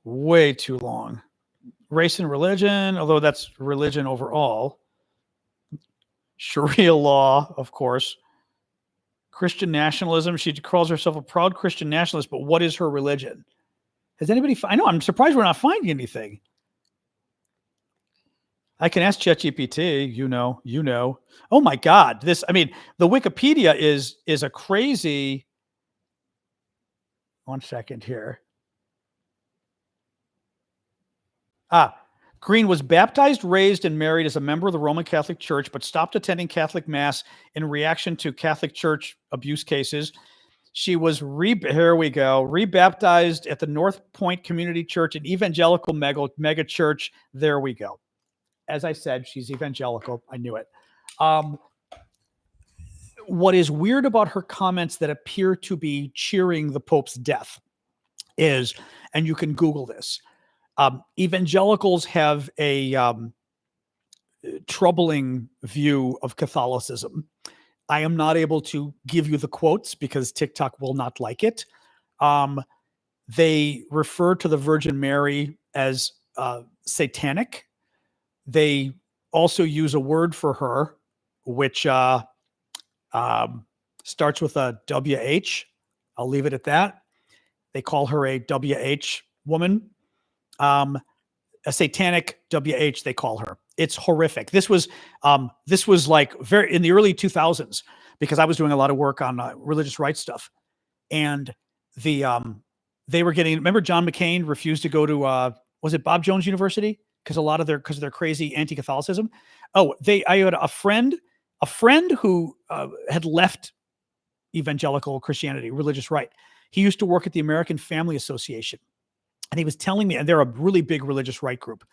Way too long. Race and religion, although that's religion overall. Sharia law, of course. Christian nationalism. She calls herself a proud Christian nationalist, but what is her religion? Has anybody? I know. I'm surprised we're not finding anything. I can ask ChatGPT. You know. Oh my God! The Wikipedia is a crazy. 1 second here. Green was baptized, raised, and married as a member of the Roman Catholic Church, but stopped attending Catholic Mass in reaction to Catholic Church abuse cases. She was rebaptized at the North Point Community Church, an evangelical mega church. There we go. As I said, she's evangelical. I knew it. What is weird about her comments that appear to be cheering the Pope's death is, and you can Google this, evangelicals have a troubling view of Catholicism. I am not able to give you the quotes because TikTok will not like it. They refer to the Virgin Mary as satanic. They also use a word for her, which starts with a WH. I'll leave it at that. They call her a WH woman. A satanic WH, they call her. It's horrific. This was like very in the early 2000s, because I was doing a lot of work on religious rights stuff, and they were getting. Remember, John McCain refused to go to was it Bob Jones University because of their crazy anti-Catholicism. I had a friend who had left evangelical Christianity, religious right. He used to work at the American Family Association. And he was telling me, and they're a really big religious right group.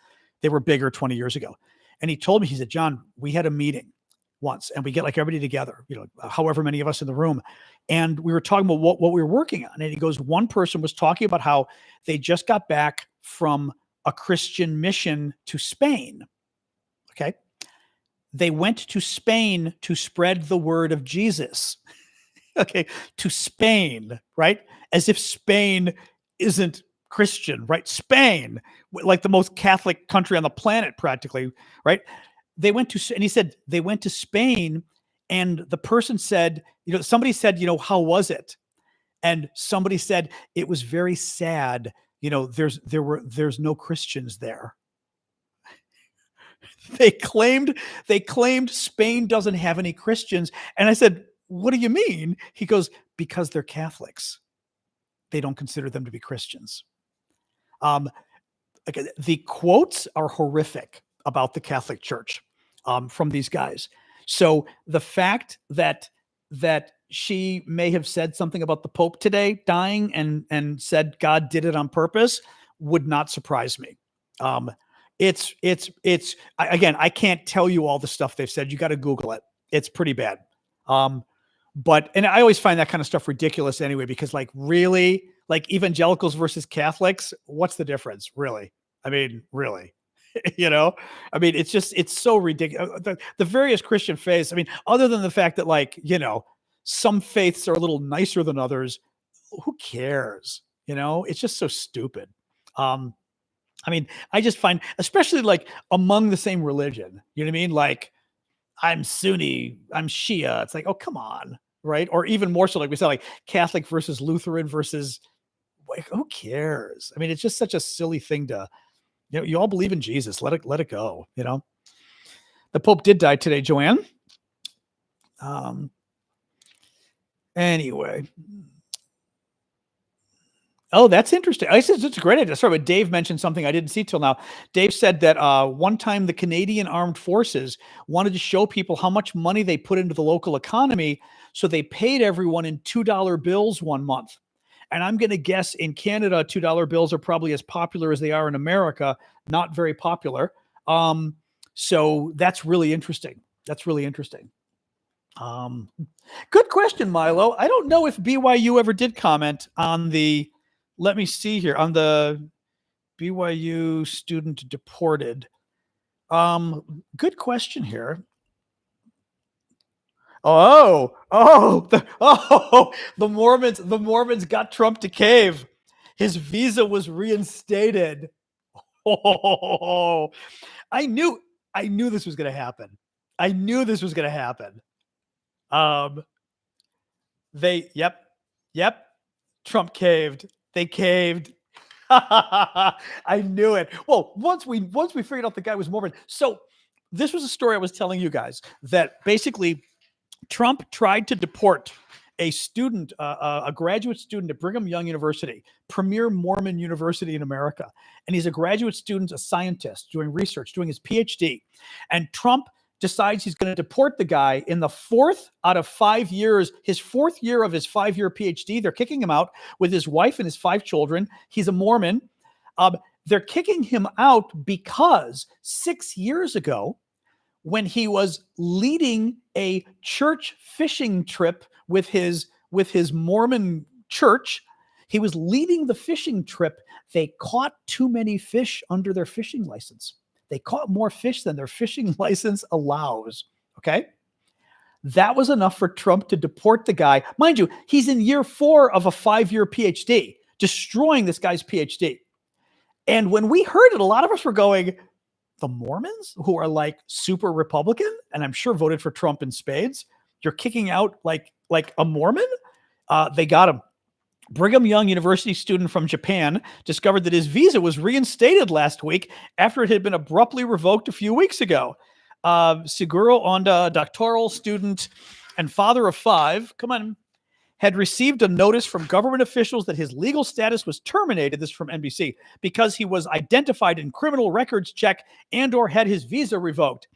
They were bigger 20 years ago. And he told me, he said, John, we had a meeting once and we get like everybody together, however many of us in the room. And we were talking about what we were working on. And he goes, one person was talking about how they just got back from a Christian mission to Spain. Okay. They went to Spain to spread the word of Jesus. Okay. To Spain, right? As if Spain isn't Christian, right? Spain, like the most Catholic country on the planet, practically, right? They went to, and he said, they went to Spain, and the person said, somebody said, how was it? And somebody said, it was very sad. There's no Christians there. They claimed Spain doesn't have any Christians. And I said, what do you mean? He goes, because they're Catholics. They don't consider them to be Christians. The quotes are horrific about the Catholic Church from these guys. So the fact that she may have said something about the Pope today dying and said God did it on purpose would not surprise me. Again, I can't tell you all the stuff they've said. You got to Google it. It's pretty bad. But I always find that kind of stuff ridiculous anyway, because really, like evangelicals versus Catholics, what's the difference? Really? I mean, really, it's so ridiculous. The various Christian faiths, other than the fact that some faiths are a little nicer than others, who cares? It's just so stupid. I just find, especially among the same religion, you know what I mean? Like, I'm Sunni, I'm Shia. It's like, oh, come on. Right. Or even more so, like we said, like Catholic versus Lutheran versus, who cares? It's just such a silly thing to, you all believe in Jesus. Let it go. The Pope did die today, Joanne. Anyway. Oh, that's interesting. I said it's a great idea. Sorry, but Dave mentioned something I didn't see till now. Dave said that one time the Canadian Armed Forces wanted to show people how much money they put into the local economy, so they paid everyone in $2 bills one month. And I'm going to guess in Canada, $2 bills are probably as popular as they are in America. Not very popular. So that's really interesting. Good question, Milo. I don't know if BYU ever did comment on the, let me see here, on the BYU student deported. Good question here. The Mormons got Trump to cave. His visa was reinstated. Oh, I knew this was going to happen. Yep. Trump caved. They caved. I knew it. Well, once we figured out the guy was Mormon. So this was a story I was telling you guys, that basically Trump tried to deport a student, a graduate student at Brigham Young University, premier Mormon university in America. And he's a graduate student, a scientist, doing research, doing his PhD. And Trump decides he's going to deport the guy in the 4th out of 5 years, his 4th year of his 5-year PhD. They're kicking him out with his wife and his 5 children. He's a Mormon. They're kicking him out because 6 years ago, when he was leading a church fishing trip with his Mormon church, he was leading the fishing trip. They caught too many fish under their fishing license. They caught more fish than their fishing license allows. Okay. That was enough for Trump to deport the guy. Mind you, he's in year 4 of a 5-year PhD, destroying this guy's PhD. And when we heard it, a lot of us were going, the Mormons, who are like super Republican, and I'm sure voted for Trump in spades, you're kicking out like a Mormon? They got him. Brigham Young University student from Japan discovered that his visa was reinstated last week after it had been abruptly revoked a few weeks ago. Siguro Onda, doctoral student and father of 5, had received a notice from government officials that his legal status was terminated, this is from NBC, because he was identified in criminal records check and or had his visa revoked.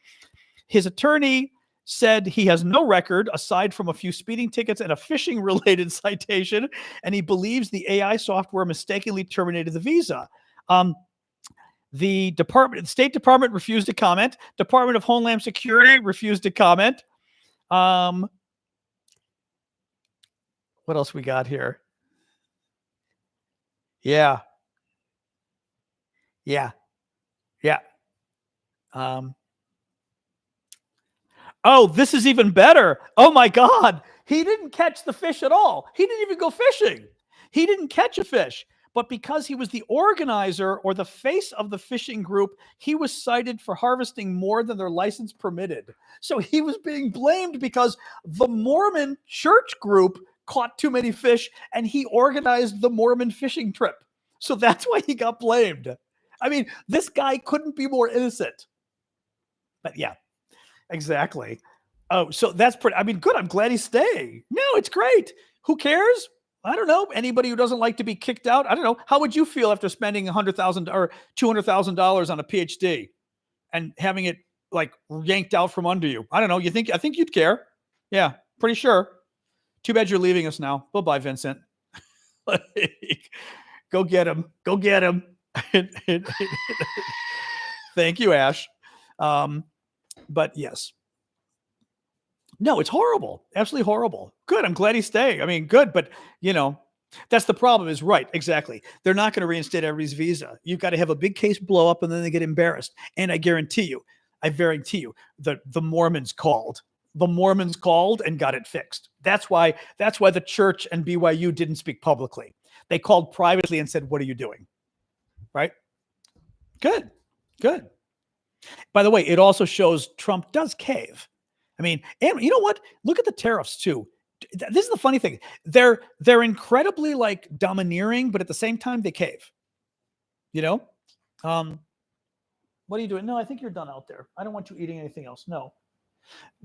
His attorney said he has no record aside from a few speeding tickets and a fishing-related citation, and he believes the AI software mistakenly terminated the visa. The State Department refused to comment. Department of Homeland Security refused to comment. What else we got here? Yeah. Yeah. Yeah. Oh, this is even better. Oh my God. He didn't catch the fish at all. He didn't even go fishing. He didn't catch a fish. But because he was the organizer or the face of the fishing group, he was cited for harvesting more than their license permitted. So he was being blamed because the Mormon church group caught too many fish and he organized the Mormon fishing trip. So that's why he got blamed. I mean, this guy couldn't be more innocent. But yeah, exactly. Oh, so that's pretty, I mean, good. I'm glad he's staying. No, it's great. Who cares? I don't know. Anybody who doesn't like to be kicked out. I don't know. How would you feel after spending $100,000 or $200,000 on a PhD and having it like yanked out from under you? I don't know. I think you'd care. Yeah, pretty sure. Too bad you're leaving us now. Bye-bye, Vincent. Go get him. Go get him. Thank you, Ash. But yes. No, it's horrible. Absolutely horrible. Good. I'm glad he's staying. I mean, good. But, that's the problem is right. Exactly. They're not going to reinstate everybody's visa. You've got to have a big case blow up and then they get embarrassed. And I guarantee you, the Mormons called. The Mormons called and got it fixed. That's why the church and BYU didn't speak publicly. They called privately and said, "What are you doing?" Right? Good. Good. By the way, it also shows Trump does cave. I mean, and you know what? Look at the tariffs too. This is the funny thing. They're incredibly like domineering, but at the same time they cave. What are you doing? No, I think you're done out there. I don't want you eating anything else. No.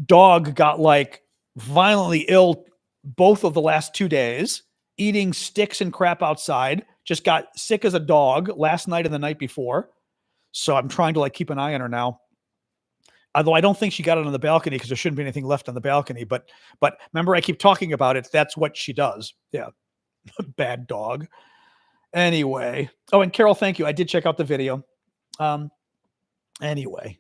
Dog got like violently ill both of the last 2 days, eating sticks and crap outside. Just got sick as a dog last night and the night before. So I'm trying to like keep an eye on her now. Although I don't think she got it on the balcony because there shouldn't be anything left on the balcony. But remember, I keep talking about it. That's what she does. Yeah. Bad dog. Anyway. Oh, and Carol, thank you. I did check out the video. Anyway.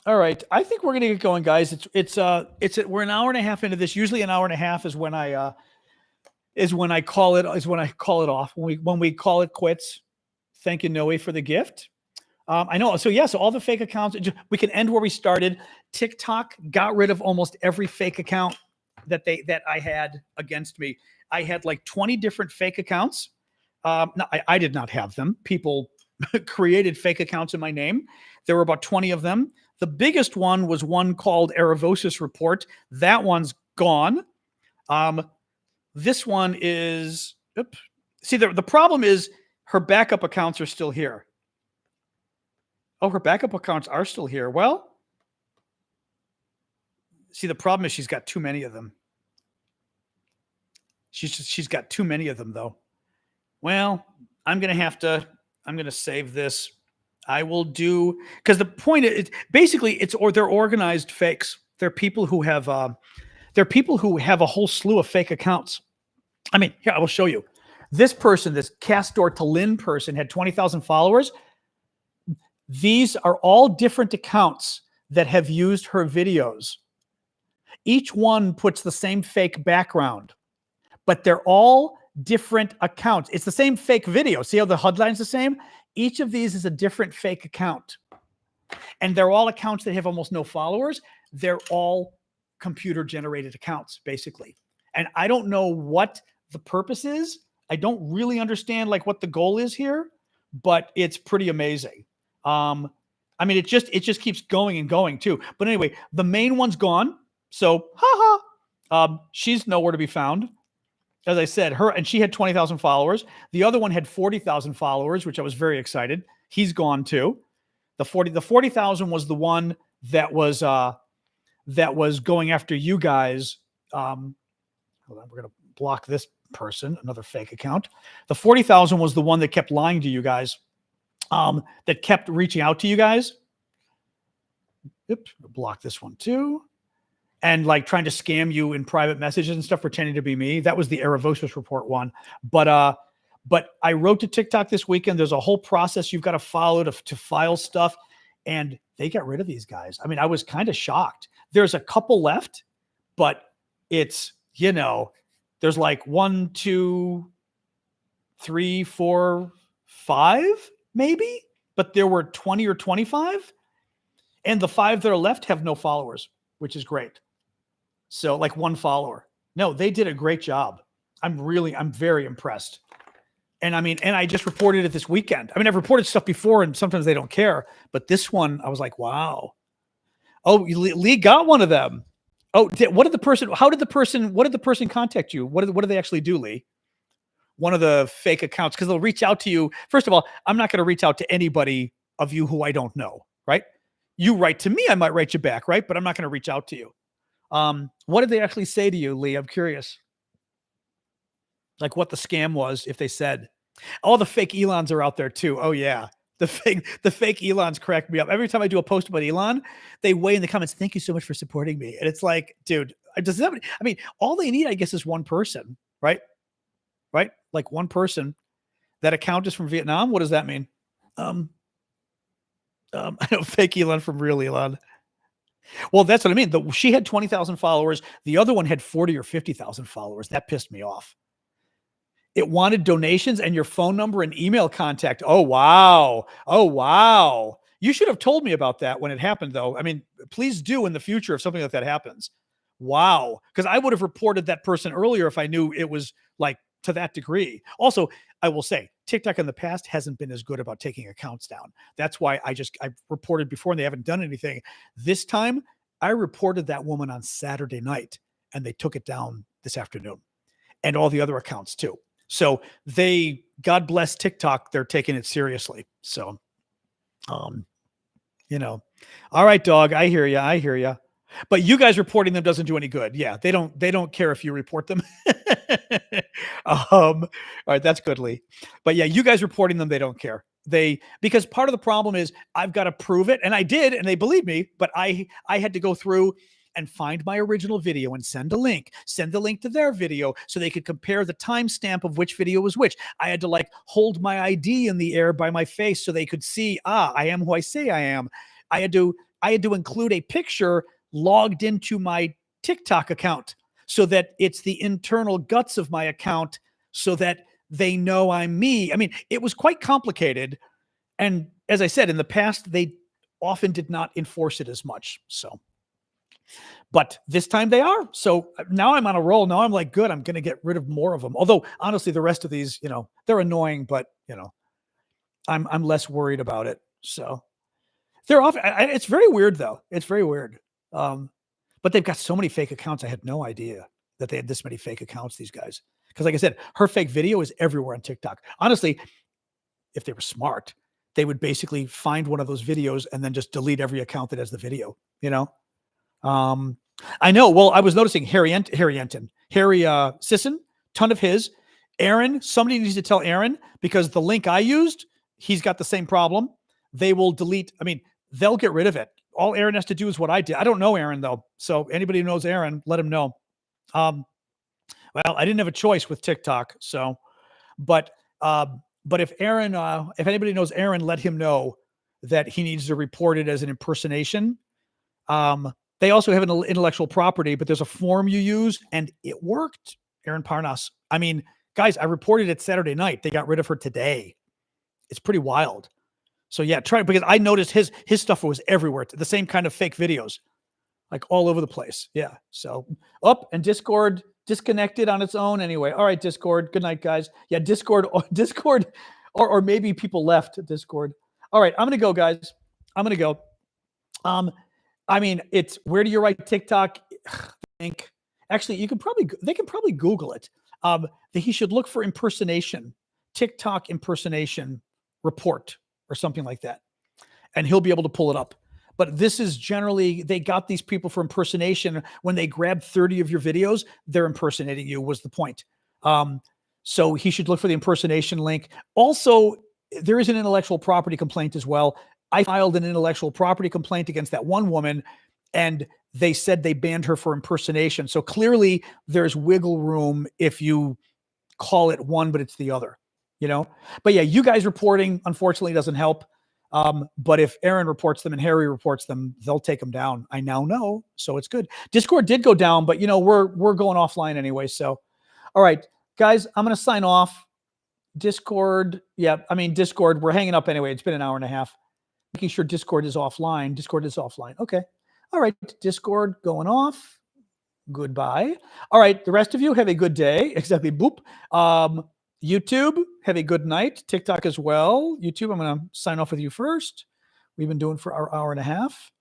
All right. I think we're going to get going, guys. We're an hour and a half into this. Usually an hour and a half is when I call it off. When we call it quits. Thank you, Noe, for the gift. I know. So yeah, so all the fake accounts, we can end where we started. TikTok got rid of almost every fake account that I had against me. I had like 20 different fake accounts. No, I did not have them. People created fake accounts in my name. There were about 20 of them. The biggest one was one called Aravosis Report. That one's gone. This one is, see, the problem is her backup accounts are still here. Oh, her backup accounts are still here. Well, see, the problem is she's got too many of them. She's got too many of them, though. Well, I'm going to save this. I will do, because the point is, basically, they're organized fakes. They're people who have a whole slew of fake accounts. I mean, here, I will show you. This person, this Castor Talin person, had 20,000 followers. These are all different accounts that have used her videos. Each one puts the same fake background, but they're all different accounts. It's the same fake video. See how the headline's the same? Each of these is a different fake account. And they're all accounts that have almost no followers. They're all computer-generated accounts, basically. And I don't know what the purpose is. I don't really understand like what the goal is here, but it's pretty amazing. I mean, it just keeps going and going too. But anyway, the main one's gone. So, she's nowhere to be found. As I said, she had 20,000 followers. The other one had 40,000 followers, which I was very excited. He's gone too. The 40,000 was the one that was going after you guys. Hold on, we're going to block this person, another fake account. The 40,000 was the one that kept lying to you guys, that kept reaching out to you guys. Oops, block this one too. And like trying to scam you in private messages and stuff, pretending to be me. That was the Aravosis Report one. But I wrote to TikTok this weekend. There's a whole process you've got to follow to file stuff. and they got rid of these guys. I mean, I was kind of shocked. There's a couple left, but it's, there's like 1, 2, 3, 4, 5, maybe, but there were 20 or 25. And the 5 that are left have no followers, which is great. So like 1 follower. No, they did a great job. I'm very impressed. And I mean, and I just reported it this weekend. I mean, I've reported stuff before and sometimes they don't care, but this one I was like, wow. Oh, Lee got one of them. Oh, what did the person contact you? What do they actually do, Lee? One of the fake accounts, because they'll reach out to you. First of all, I'm not going to reach out to anybody of you who I don't know, right? You write to me, I might write you back, right? But I'm not going to reach out to you. What did they actually say to you, Lee? I'm curious. Like what the scam was, if they said. All the fake Elons are out there too. Oh yeah. The fake Elons crack me up. Every time I do a post about Elon, they weigh in the comments, thank you so much for supporting me. And it's like, dude, all they need, I guess, is one person, right? Right? Like one person. That account is from Vietnam. What does that mean? I know fake Elon from real Elon. Well, that's what I mean. She had 20,000 followers. The other one had 40 or 50,000 followers. That pissed me off. It wanted donations and your phone number and email contact. Oh, wow. Oh, wow. You should have told me about that when it happened, though. I mean, please do in the future if something like that happens. Wow. Because I would have reported that person earlier if I knew it was like to that degree. Also, I will say TikTok in the past hasn't been as good about taking accounts down. That's why I reported before and they haven't done anything. This time I reported that woman on Saturday night and they took it down this afternoon, and all the other accounts too. So God bless TikTok, they're taking it seriously. So, all right, dog. I hear you. But you guys reporting them doesn't do any good. Yeah. They don't care if you report them. All right. That's good, Lee. But yeah, you guys reporting them, they don't care. Because part of the problem is I've got to prove it. And I did, and they believe me, but I had to go through and find my original video and send the link to their video so they could compare the timestamp of which video was which. I had to hold my ID in the air by my face so they could see, I am who I say I am. I had to include a picture logged into my TikTok account so that it's the internal guts of my account so that they know I'm me. I mean, it was quite complicated. And as I said, in the past, they often did not enforce it as much. So, but this time they are. So now I'm on a roll. Now I'm like, good, I'm going to get rid of more of them. Although honestly, the rest of these, they're annoying, but I'm less worried about it. So they're off. It's very weird though. It's very weird. But they've got so many fake accounts. I had no idea that they had this many fake accounts, these guys. Because like I said, her fake video is everywhere on TikTok. Honestly, if they were smart, they would basically find one of those videos and then just delete every account that has the video, I know. Well, I was noticing Harry Sisson, ton of his. Aaron, somebody needs to tell Aaron, because the link I used, he's got the same problem. They will delete. I mean, they'll get rid of it. All Aaron has to do is what I did. I don't know Aaron though. So anybody who knows Aaron, let him know. Well, I didn't have a choice with TikTok. So, but if Aaron, if anybody knows Aaron, let him know that he needs to report it as an impersonation. They also have an intellectual property, but there's a form you use and it worked. Aaron Parnas. I mean, guys, I reported it Saturday night. They got rid of her today. It's pretty wild. So yeah, because I noticed his stuff was everywhere. The same kind of fake videos, like all over the place. Yeah. So and Discord disconnected on its own anyway. All right, Discord. Good night, guys. Yeah, Discord, or maybe people left Discord. All right, I'm gonna go, guys. I'm gonna go. I mean, it's where do you write TikTok? Actually, they can probably Google it. He should look for impersonation, TikTok impersonation report or something like that, and he'll be able to pull it up. But this is generally, they got these people for impersonation. When they grab 30 of your videos, they're impersonating you, was the point. So he should look for the impersonation link. Also, there is an intellectual property complaint as well. I filed an intellectual property complaint against that one woman, and they said they banned her for impersonation. So clearly there's wiggle room if you call it one, but it's the other, But yeah, you guys reporting, unfortunately, doesn't help. But if Aaron reports them and Harry reports them, they'll take them down. I now know, so it's good. Discord did go down, but we're going offline anyway. So, all right, guys, I'm going to sign off. Discord, Discord, we're hanging up anyway. It's been an hour and a half. Making sure Discord is offline. Discord is offline. Okay. All right, Discord going off. Goodbye. All right, the rest of you have a good day. Exactly. Boop. YouTube, have a good night. TikTok as well. YouTube, I'm going to sign off with you first. We've been doing for our hour and a half.